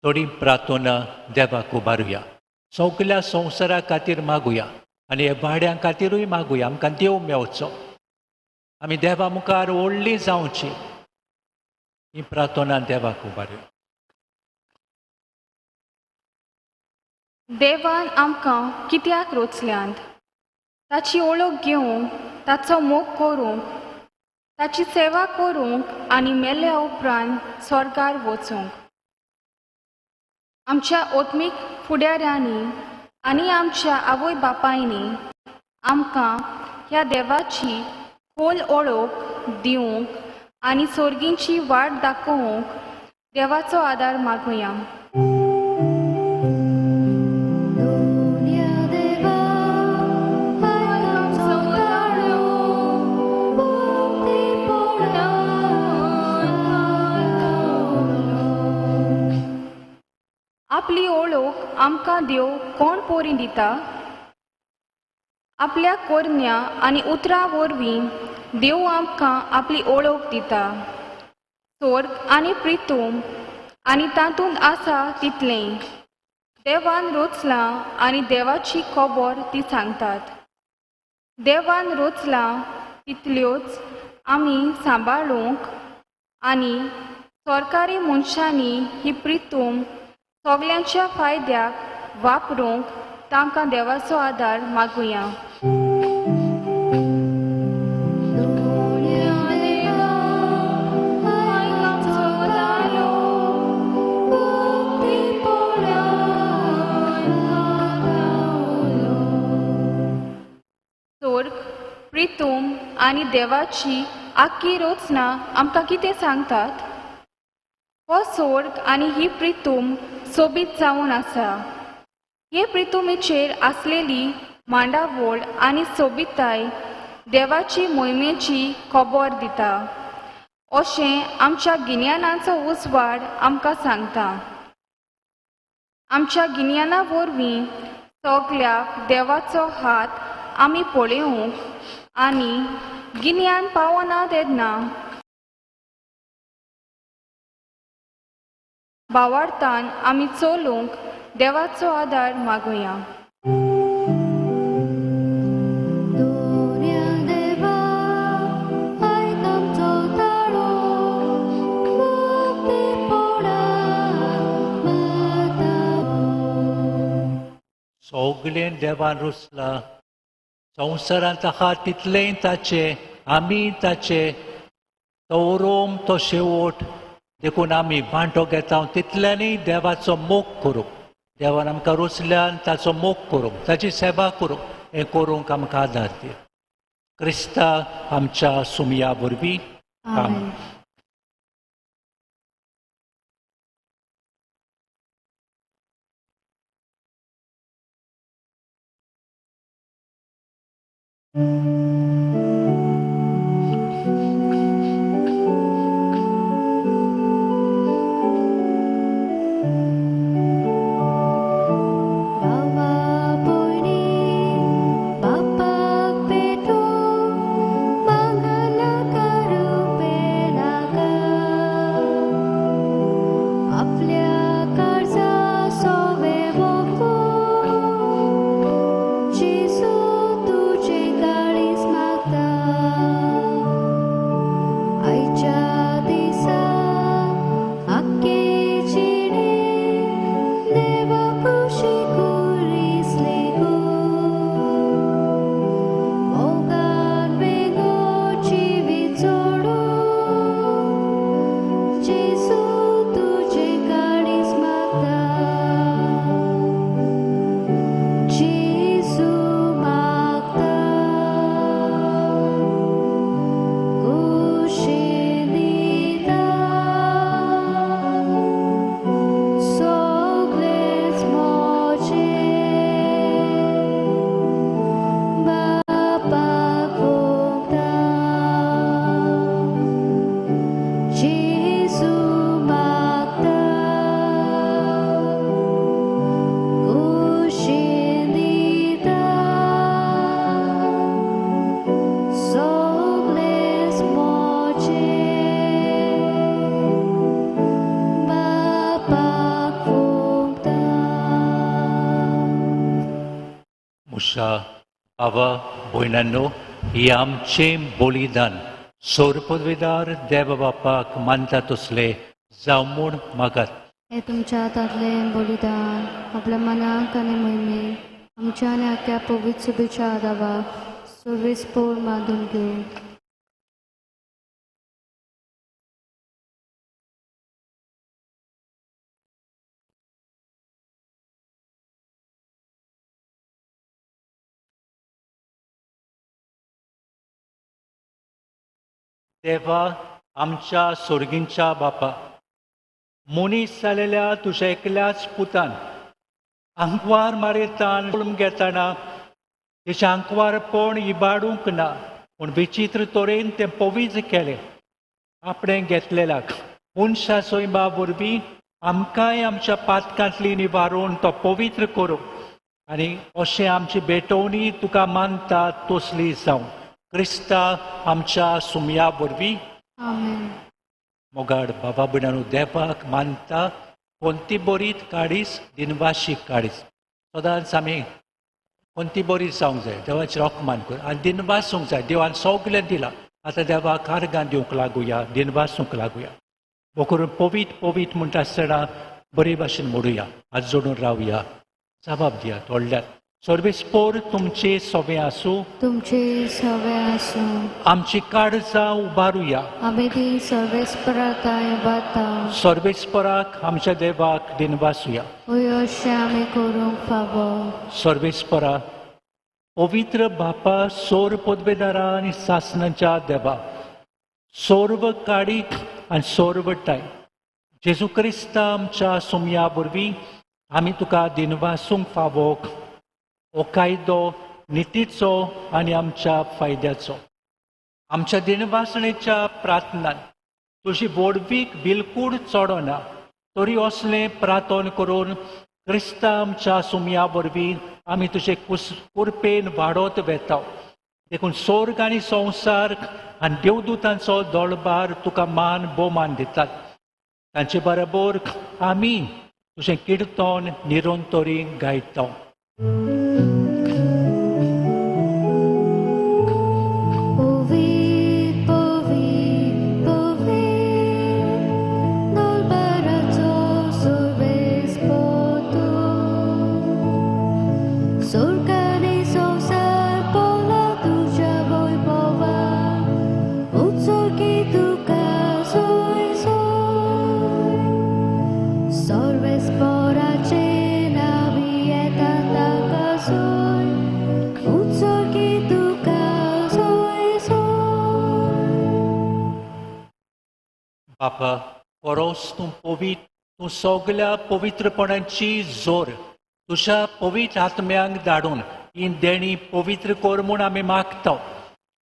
थोडी प्रार्थना देवाक उबारुया. सगल्या संवसारा खातीर मागुया आनी हे भाड्यां खातीरूय मागुया. आमकां देव मेवचो. आमी देवा मुखार व्हडलीं जावची. ही प्रार्थना देवाक उबारुया. देवान आमकां कित्याक रोचल्यांत? ताची ओळख घेवंक, ताचो मोग करूंक, ताची सेवा करूंक आनी मेल्या उपरांत स्वर्गार वचूंक. आमच्या ओत्मीक फुडाऱ्यांनी आनी आमच्या आवय बापायनी आमकां ह्या देवाची खोल ओळख दिवंक आनी सोर्गींची वाट दाखोवंक देवाचो आदार मागुया. आपली ओळख आमकां देव कोण पोरी दिता? आपल्या कोरन्या आनी उतरां वरवीं देव आमकां आपली ओळख दिता. स्वर्ग आनी प्रितूम आनी तातूंत आसा तितलें, देवान रोचलां आनी देवाची खबर ती सांगतात. देवान रोचलां तितल्योच आमी सांबाळूंक आनी सरकारी मनशांनी ही प्रितूम सगल्यांच्या फायद्याक वापरूंक तांकां देवाचो आदार मागुया. स्वर्ग, प्रितूम आनी देवाची आख्खी रोचना आमकां कितें सांगतात? हो स्वर्ग आनी ही प्रितूम सोबीत जावन आसा. हे प्रितुमेचेर आसलेली मांडावळ आनी सोबिताय देवाची मोहिमेची खबर दिता अशें आमच्या गिन्यानाचो उजवाड आमकां सांगता. आमच्या गिन्याना वरवीं सगल्याक देवाचो हात आमी पळोवंक आनी गिन्यान पावना तेन्ना भावार्थान आमी चलूंक देवाचो आदार मागुया. सगळें देवान रुचला. संवसारांत आहा तितलें ताचें आमी ताचें तोरोम तो शेवट देखून आमी भांटो घेता तितल्यांनी देवाचो मोग करूंक. देवान आमकां रुचल्यान ताचो मोग करूंक ताची सेवा करूंक हें करूंक आमकां आदार दी. क्रिस्ता आमच्या सुमया वरवीं आमेन. भावा भयणांनो, ही आमचें बलिदान सोर पदवीदार देव बापाक मानता तसले जावं म्हूण मागात. हे तुमच्या हातांतलें बलिदान आपल्या मनाक आनी मोहिमेक आमच्या आनी आख्या पवित्र सुबेच्या आदावा सर्वेस्पोर मागून घेवं. देवा आमच्या सोर्गींच्या बापा, मनीस जालेल्या तुज्या एकल्याच पुतान आंकवार मारयतान घेतना तेचें आंकवारपण इबाडूंक ना, पूण विचित्र तरेन तें पवित्र केलें. आपणें घेतलेल्याक मनशा सोयबा वरवीं आमकांय आमच्या पातकांतली निवारून तो पवित्र करूं आनी अशें आमची भेटवणी तुका मानता तसली जावं. क्रिस्ता आमच्या सुमया वरवीं आमेन. मोगाड बाबा भयणांनो, देवाक मानता कोणती बरीत काडीस दिनवाशीक काडीस सदांच आमी कोणती बरी जावंक जाय देवाची रोखमान कर आनी दिनवासूंक जाय देवान सगळें दिलां आतां देवाक कारगां दिवंक लागुया दिनवासूंक लागुया वो करून पवीत म्हणटा आसतना बरे भाशेन म्हणुया हात जोडून रावया जबाब दिया व्हडल्यान सर्वेस्पोर तुमचे सवे आसूं तुमचे सवे आसूं आमची काळजां उबारुया आमी ती सर्वेस्पराताय बाता सर्वेस्पराक आमच्या देवाक दिनवासुया अशें आमी करूंक फावो सर्वेस्परा पवित्र बापा सोर पदवेदारा आनी सासणाच्या देवा सोर्व काडीक आनी सोर्व टायम जेजू क्रिस्ता आमच्या सुमया वरवीं आमी तुका दिनवासूंक फावोक हो कायदो नितीचो आनी आमच्या फायद्याचो आमच्या दिनवासणेच्या प्रार्थनान तुजी बोडवीक बिलकूल चोडना तरी असलें प्रार्थन करून क्रिस्ता आमच्या सुमया वरवीं आमी तुजे कुरपेन वाडत वेता देखून स्वर्ग आनी संवसार आनी देवदूतांचो दळबार तुका मान भोवमान दितात तांचे बरोबर आमी तुजें किर्तन निरंतरी गायता बापा परोस तूं सगळ्या पवित्रपणाची जोर तुज्या पवित्र आत्म्यांक धाडून ही देणी पवित्र कर म्हूण आमी मागता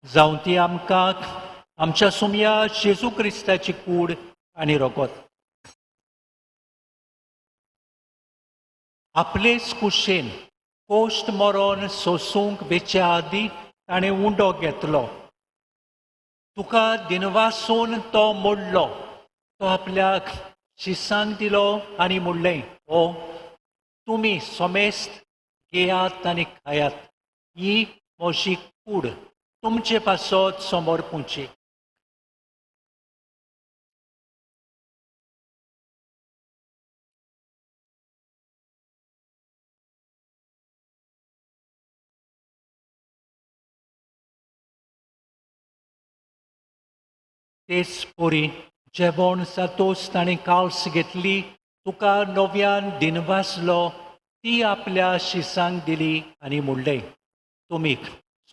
जावं ती आमकां आमच्या सुमया जेजू क्रिस्ताची कूड आनी रगत आपलेच कुशेन कोश्ट मरण सोसूंक वेच्या आदीं ताणें उंडो घेतलो तुका दिनवासून तो मोडलो तो आपल्याक शिसांक दिलो आनी म्हणलें ओ तुमी सोमेस्त घेयात आनी खायात ही म्हजी कूड तुमचे पासत समोर पुंची तेच पोरी जेवण जातोच ताणें काळस घेतली तुका नव्यान दिनवासलो ती आपल्या शिसांक दिली आनी म्हणलें तुमी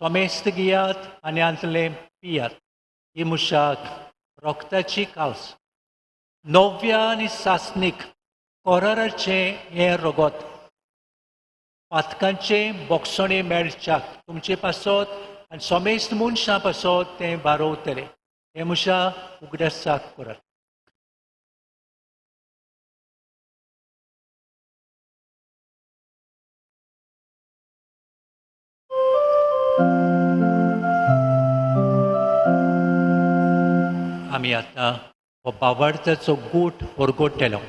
सोमेस्त घेयात आनी आंतलें पियात ही मुशाक रोगताची काळस नव्या आनी सासणीक कोराराचें हें रगत पातकांचें बोगसणें मेळच्याक तुमचे पासत आनी सोमेस्त मनशां पासत तें बारोवतलें हे मुशा उगडासाक करात आमी आतां हो भावार्थाचो गूट परगोट्टेलो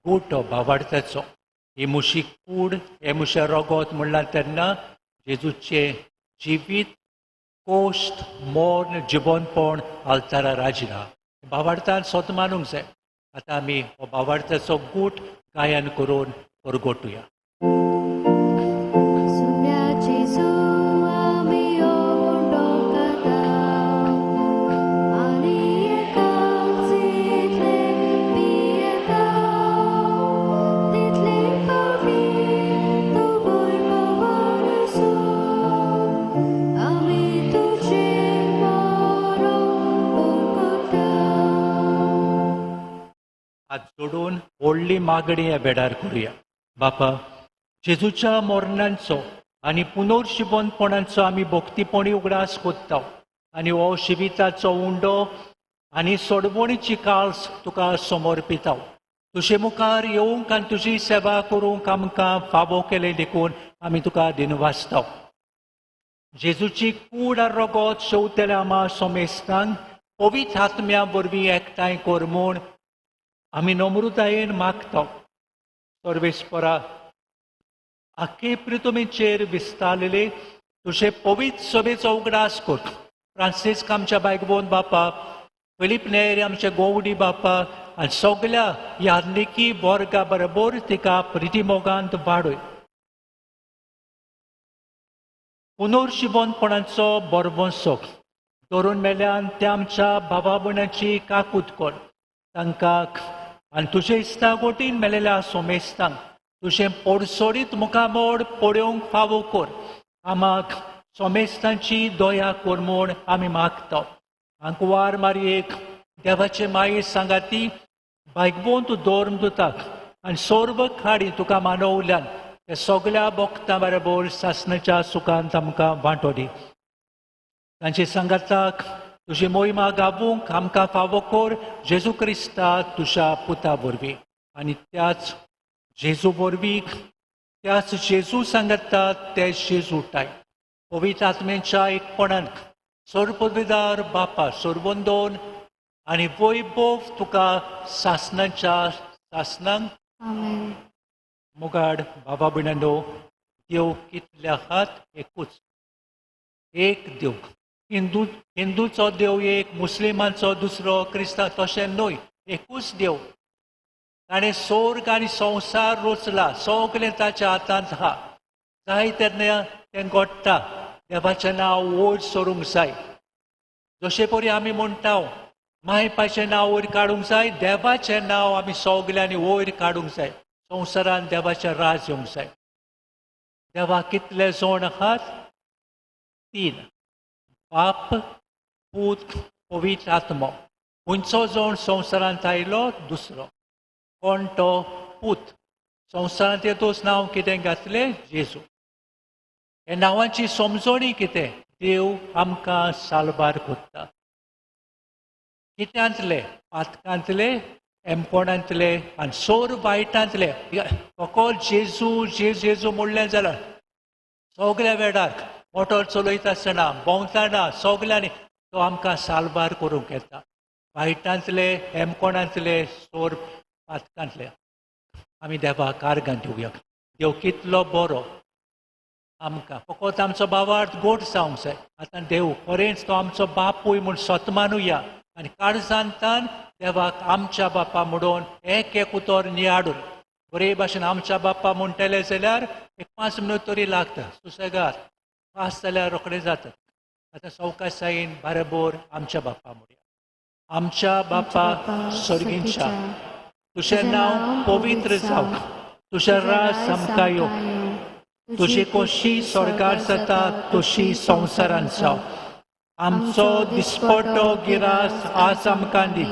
गूट हो भावार्थाचो ही मुशी कूड हे मुशा रगत म्हणला तेन्ना जेजूचे जिवीत कोश्ट मोर्न जिबनपण आल्तारा राजिना भावार्थान स्वत मानूंक जाय आतां आमी हो भावार्थाचो गूट गायन करून परगोटुया हात जोडून व्हडली मागणी ह्या बेडार करुया बापा जेजूच्या मोरणांचो आनी पुनर्शिवनपणांचो आमी भक्तीपणी उगडास कोत्ता आनी हो शिविताचो उंडो आनी सोडवणीची काळस तुका समर्पिता तुजे मुखार येवंक आनी तुजी सेवा करूंक आमकां फावो केलें देखून आमी तुका दिनवासता जेजूची कूड आनी रगत शेवतेल्या आमा सोमेस्तांक पवित्र आत्म्या वरवीं एकठांय कर म्हूण आमी नम्रतायेन मागता सर्वेस्परा आखे प्रितुमेचेर विस्तारलेले तुझे पवित्र सभेचो उगडास कर. फ्रांसिस्क आमच्या बायगबोन बापा, फिलिप नेर आमच्या गोवडी बापा आनी सगळ्या याज्ञिकी वर्गा बरोबर तिका प्रितीमोगांत वाडय. पुनर्जीवनपणाचो बरवंसो धरून मेल्यान त्या आमच्या भावा भयणांची काकूट कर. तांकां आनी तुजे इश्टागोटीन मेलेल्या सोमेस्तांक तुजें पोरसोरीत मुखामोड पळोवंक फावो कर. आमाक सोमेस्तांची दया कर म्हूण आमी मागता. आंकवार मारयेक देवाचे माये सांगाती बायगबोन तूं धोर्म दिताक आनी सोर्व खाडी तुका मानवल्यान ते सगळ्या भक्तां बरोबर सासणाच्या सुखांत आमकां वांटो दी. तांचे सांगाताक तुजी मोहिमा गावूंक आमकां फावो कर. जेजू क्रिस्ता तुज्या पुता वरवीं आनी त्याच जेजू वरवीं त्याच जेजू सांगतात ते जेजू टाय पवित्र आत्म्याच्या एकपणान सर्वपदवीदार बापा सर्वंदोन आनी वैभव तुका सासणाच्या सासणांक आमेन. मुगाड बाबा भयणांनो, देव कितले आहात एकूच. एक देव. हिंदूचो देव एक, मुस्लिमांचो दुसरो, क्रिस्तांव तशें न्हय. एकूच देव. ताणें स्वर्ग आनी संवसार रचला. सगळें ताच्या हातांत आहा. जाय तेन्ना तें घडटा. देवाचें नांव वयर सरूंक जाय. जशे परी आमी म्हणटा मायपाचें नांव वयर काडूंक जाय, देवाचें नांव आमी सगल्यांनी वयर काडूंक जाय. संवसारान देवाचें राज येवंक जाय. देवा कितले जण आहात? 3. बाप, पूत, पवित्र आत्मा. खंयचो जण संवसारांत आयलो? दुसरो. कोण तो? पूत. संवसारांत येतूच नांव कितें घातलें? जेजू. हे नांवाची समजणी कितें? देव आमकां सालबार कोत्ता. कित्यांतले? पातकांतले, एमकोणांतले आनी सोर वायटांतले. फकत जेजू जेजू म्हणलें जाल्यार सगळ्या वेळार मोटर चलयता आसतना भोंवतना सगल्यांनी तो आमकां सालबार करूंक येता. वायटांतले, एमकोणांतले, सोर पातकांतले. आमी देवाक आर्गां दिवया. देव कितलो बरो आमकां. फकत आमचो भावार्थ गोड जावंक जाय. आतां देव खरेंच तो आमचो बापूय म्हूण सतमानुया आनी काळजांतान देवाक आमच्या बापा म्हणून एक उतर नियाडून बरे भाशेन आमच्या बापा म्हणटले जाल्यार 5 मिनट तरी लागता. सुसेगाद फास्ट जाल्यार रोखडें जाता. आतां सवकासायेन बरोबर आमच्या बापा म्हणया. आमच्या बापा सर्गींच्या तुजें नांव पवित्र जावं. तुजें राज आमकां येवं. तुजी खोशी स्वर्गार जाता तशी संवसारांत जावं. आमचो दिसपट्टो गिरास आज आमकां दी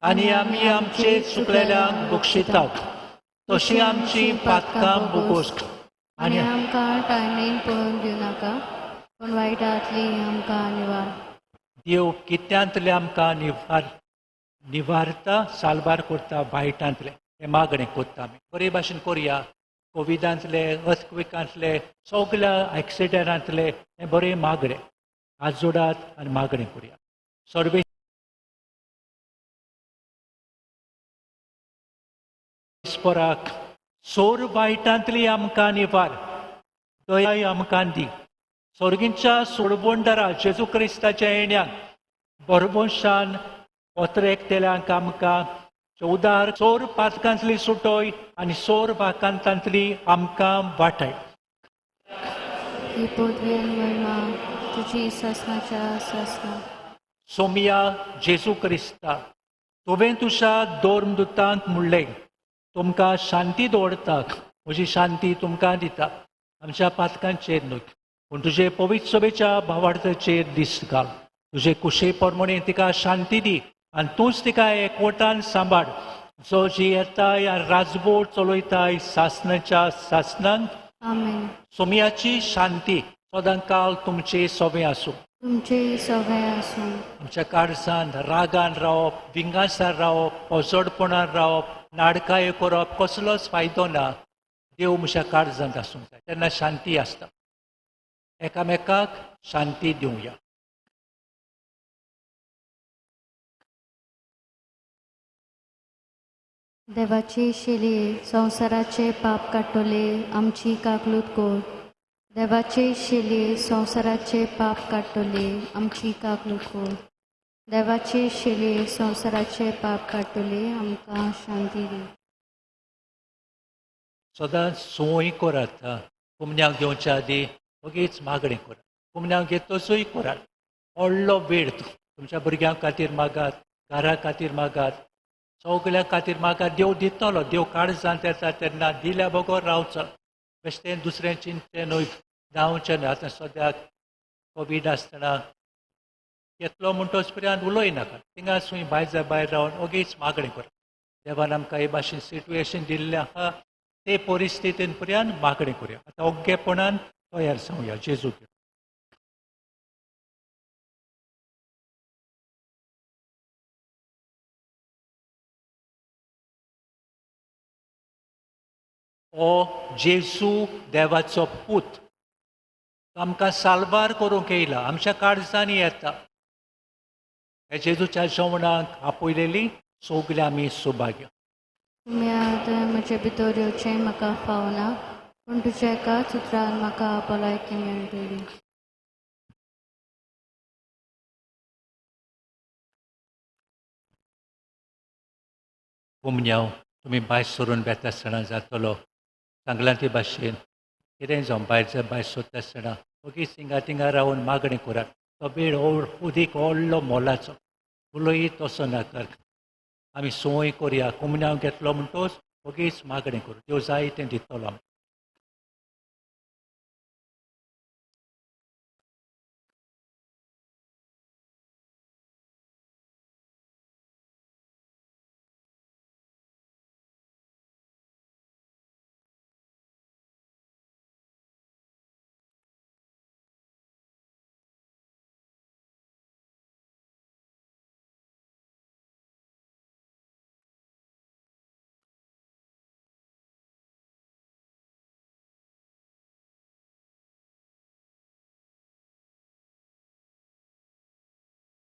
आनी आमी आमचे चुकलेल्यांक बक्षितात तशी आमची पातकां बुगोस. आनी आमकां टायमीन पळोवन दिवं नाका, पूण वायटांतली आमकां निवार. देव कित्यांतले आमकां निवारता, सालबार करता. वायटांतले हे मागणें कोत्ता आमी. बरे भाशेन करया. कोविडांतले, अर्थक्वेकांतले, सगळ्या एक्सिडेंटांतले हे बरे मागणे. हात जोडात आनी मागणें करया. सर्वे परस्पराक सोर वायटांतली आमकां निवार. दया आमकां दी. सर्गींच्या सोडवणदारा जेजू क्रिस्ताच्या येण्याक बरवंशान पत्र एकतेल्यांक आमकां उदार सोर पातकांतली सुटोय आनी सोर वाकांतांतली आमकां वाटाय. ही पदवी आनी महिमा तुजी सासणाच्या सासना. सोमिया जेजू क्रिस्ता, तुवें तुज्या धोर्मदुतांक म्हणलें तुमकां शांती दवरताक म्हजी शांती तुमकां दिता. आमच्या पातकांचेर न्हय पूण तुजे पवित्र सभेच्या भावार्थाचेर दीस घाल. तुजे कुशे प्रमाणे तिका शांती दी आनी तूंच तिका एकवटान सांबाळ. जो जी येताय आनी राजवट चलयताय सासणाच्या सासणांक. आमेन. सोमियाची शांती सदांकाल तुमचे सोबे आसूं. तुमचे सगळे आसूं. आमच्या काळजांत रागान रावप, विंगासार रावप, पोसडपणान रावप, नाडकाय करप कसलोच फायदो ना. देव म्हज्या काळजांत आसूंक जाय. तेन्ना शांती आसता. एकामेकाक शांती दिवया. देवाची शिली संवसाराचे पाप काडटले आमची काकलूत कोर. देवाची शिली संवसाराचे पाप काडटले आमची काकलूत कोर. देवाची शिली संवसाराचे पाप काडटले आमकां शांती दी. सदांच सोय करात कुमन्यांक घेवच्या आदी ओगीच मागणें करात. कुमन्यांक घेतोचूय करात. व्हडलो वेळ तुमच्या भुरग्यां खातीर मागात, घरा खातीर मागात, सगल्या खातीर मागात. देव दितलो. देव काळजांत येता तेन्ना दिल्या बगोर रावचो. बेश्टें दुसऱ्या चिंतेनूय धांवचें न्हय. आतां सद्याक कोवीड आसतना येतलो म्हणटच पर्यंत उलयनाका. थिंगासूय भायर रावन ओगीच मागणें करात. देवान आमकां हे भाशेन सिट्युएशन दिल्लें आहा ते परिस्थितीन पर्यंत मागणें करुया. आतां ओग्गेपणान तयार जावया. जेजू घेवन. ओ जेजू देवाचो पूत आमकां साल्वार करूंक येयला. आमच्या काळजांनी येता. हे जेजूच्या जेवणाक आपयलेली सगलीं आमी सुभाग्य. तुमी आतां म्हजे भितर येवचें म्हाका फावना, पूण तुज्या एकाच उतरान म्हाका भलायकी मेळटली. कुमन्यांव तुमी भायर सरून बेता आसतना जातलो सांगलां ते भाशेन कितेंय जावं भायर सरता आसतना ओगीच थिंगा थिंगा रावन मागणें करात. तो वेळ उदीक व्हडलो मोलाचो. उलयीत असो नाका. आमी सोय करया. कुमन्यांव घेतलो म्हणटच ओगीच मागणें करूं. देव जाय तें दितलो आमकां.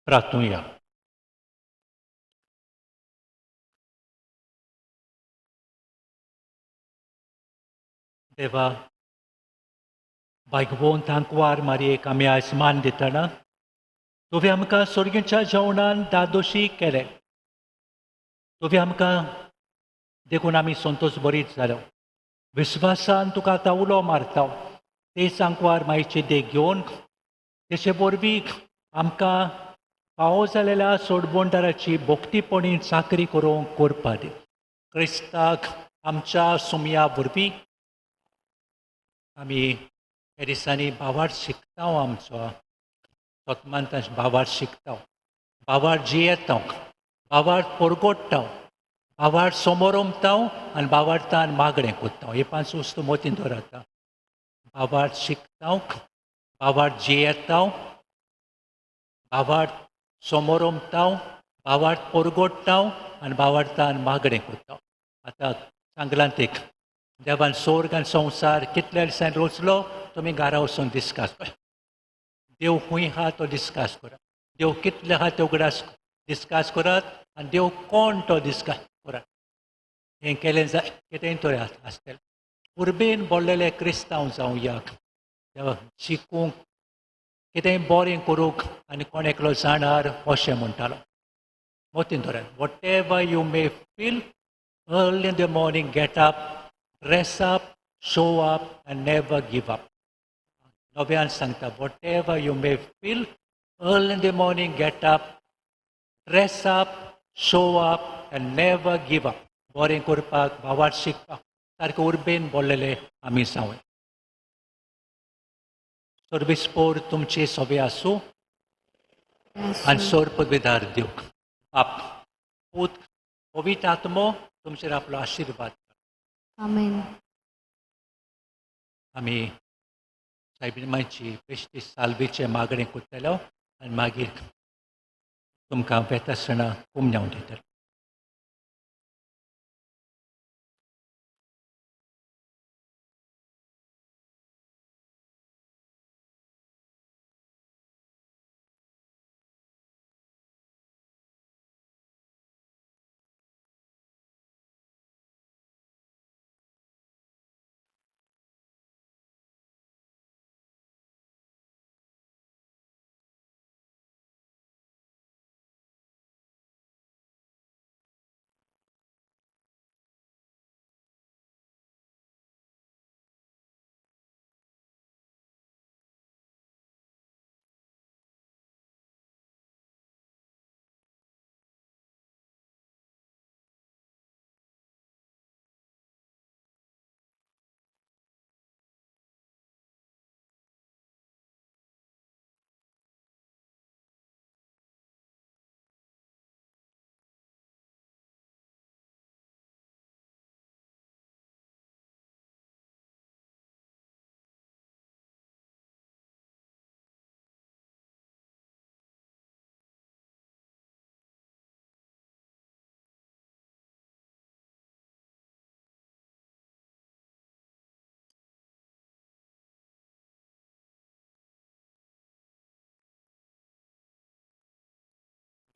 प्रार्थूया. देवा भायगवून तांकवार मारयेक आमी आयज मान दितना तुवें आमकां सर्गीच्या जेवणान दादोशी केलें. तुवें आमकां देखून आमी संतोश भरीत जालो. विस्वासान तुका आतां उलो मारता. ते सांकवार मायेचे देख घेवन तेचे वरवीं आमकां फावो जालेल्या सोडबोंडाराची भोगतीपणी चाकरी करूंक करपा दी. क्रिस्ताक आमच्या सुमया वरवीं आमी ह्या दिसांनी भावार्थ शिकता आमचो तत्मांत भावार्थ शिकता. भावार्थ जियेता. भावार्थ परगोडटा. भावार्थ समोर उमता आनी भावार्थान मागणें करता. हे 5 वस्तू मोतीन दवराता. भावार्थ शिकता, भावार्थ जियेता, भावार्थ समोर उमता, भावार्थ परगोडटा आनी भावार्थान मागणें करता. आतां सांगलां एक देवान स्वर्ग आनी संवसार कितल्या दिसांनी रचलो तुमी घरा वचून डिस्कस करा. देव खूंय आहा तो डिस्कस करा. देव कितले आहा ते उगडास डिस्कस करात आनी देव कोण तो डिस्कस करात. हें केलें जाय कितेंय तरी आसतलें. उर्बेन बोल्लेले क्रिस्तांव जावया. देवा शिकूंक कितेंय बरें करूंक आनी कोण एकलो जाणार अशें म्हणटालो. मोतीन धरात. Whatever you may feel early in the morning get up, dress up, show up and never give up. नव्यान सांगता whatever you may feel early in the morning get up, dress up, show up and never give up. बरें करपाक भावार्थ शिकपाक सारकें उर्बेन बोल्लेले आमी जावं. सर्विस्पोर तुमचे सवे आसूं आनी सोर पदवीदार दिवंक बाप पूत पवित्र आत्मो तुमचेर आपलो आशिर्वाद. आमेन. आमी सायबीणमाची बेश्टी साल्वीचे मागणें करतलो आनी मागीर तुमकां वेता आसतना कुमन्यांव दितलो.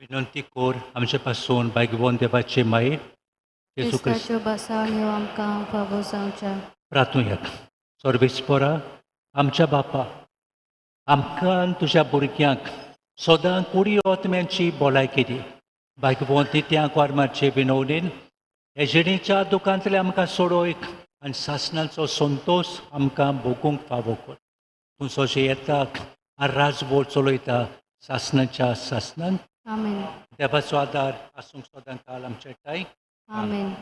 विनंती कोर आमचे पासून भाग्यवान देवाचे माये जेजू ख्रिस्त क्रिस्ताच्यो बसाळ्यो आमकां फावो जावच्या प्रार्थुयाक सर्वेस्परा आमच्या बापा आमकां तुज्या भुरग्यांक सदां कुडी आत्म्यांची भलायकी दी भाग्यवान नित्यांक वारमारचे विनवणेन हे जिणेच्या दुखांतले आमकां सोडोयक आनी सासणांचो संतोश आमकां भोगूंक फावो कर तूं सोजे येताक आनी राजभोर चलयता सासणाच्या सासणान आमेन देवाचो आदार आसूंक सदां काल आमचे टाय आमेन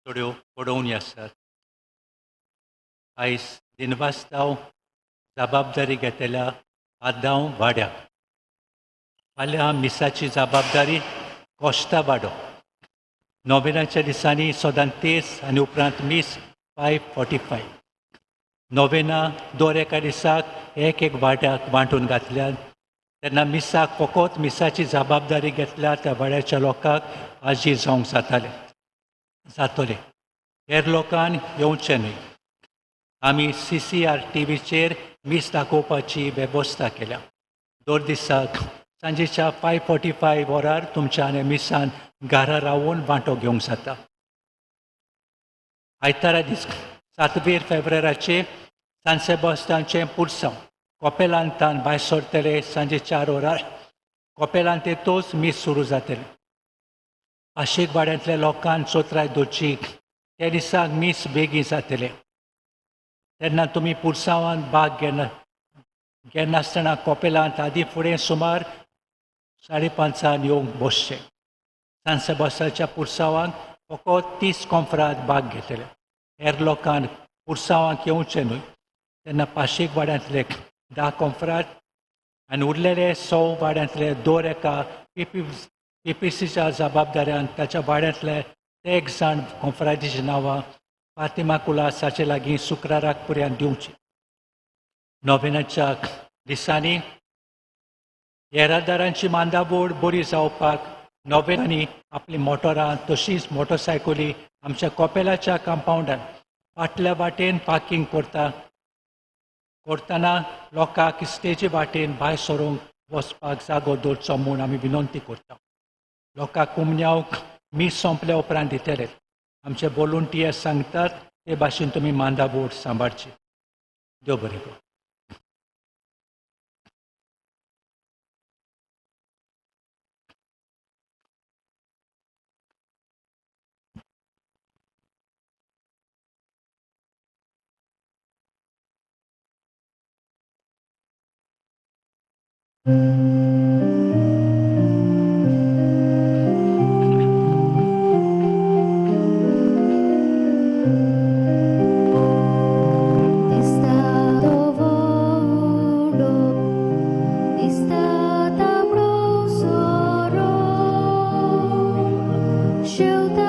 थोड्यो पडोवनी आसात आयज दिनवासतांव जबाबदारी घेतल्या आदांव वाड्याक फाल्यां मिसाची जबाबदारी कोश्ता वाडो नोवेनाच्या दिसांनी सदां तेस आनी उपरांत मीस 5:45 नोवेना दर एका दिसाक एक वाड्याक वांटून घातल्यात तेन्ना मिसाक फकत मिसाची जबाबदारी घेतल्या त्या वाड्याच्या लोकांक आजी जावंक जातले हेर लोकांन येवचें न्हय आमी CCR टीव्हीचेर मीस दाखोवपाची वेवस्था केल्या दर दिसाक सांजेच्या 5:45 वरार तुमच्या आनी मिसान घरा रावून वांटो घेवंक जाता आयतारा दीस 7 फेब्रुवाराचे सान सेबास्तानचें पुरसांव कोपेलांतान भायर सरतले सांजे 4 वरार कोपेलांतेतूच मीस सुरू जातले आशीक वाड्यांतल्या लोकांक चोत्राय दोचीक त्या दिसाक मीस बेगीन जातले तेन्ना तुमी पुरसांवांत भाग घेनासतना कोपेलांत आदीं फुडें सुमार 5:30 येवंक बसचें सान सेबास्तानच्या पुरसांवांक फकत 30 कॉन्फरांत भाग घेतले हेर लोकांक पुरसांवांक येवचें न्हय तेन्ना पाशीक वाड्यांतले 10 कॉन्फरांत आनी उरलेले 100 वाड्यांतले दर एका PPCच्या जबाबदाऱ्यान ताच्या वाड्यांतले एक जाण कॉन्फरांतीची नांवां फातिमा कुलासाचे लागीं शुक्राराक पर्यंत दिवची नोवेनाच्या दिसांनी येरादारांची मांदाबोड बरी जावपाक नोवेनांनी आपली मोटरां तशींच मोटरसायकली आमच्या कोपेलाच्या कंपाउंडान फाटल्या वाटेन पार्किंग करतना लोकांक स्टेजी वाटेन भायर सरूंक वचपाक जागो दवरचो म्हूण आमी विनंती करता लोकांक कुमन्यावक मीस सोंपल्या उपरांत दितले आमचे वॉलंटियर्स सांगतात ते भाशेन तुमी मांदाबोड सांबाळची देव बरें करूं Show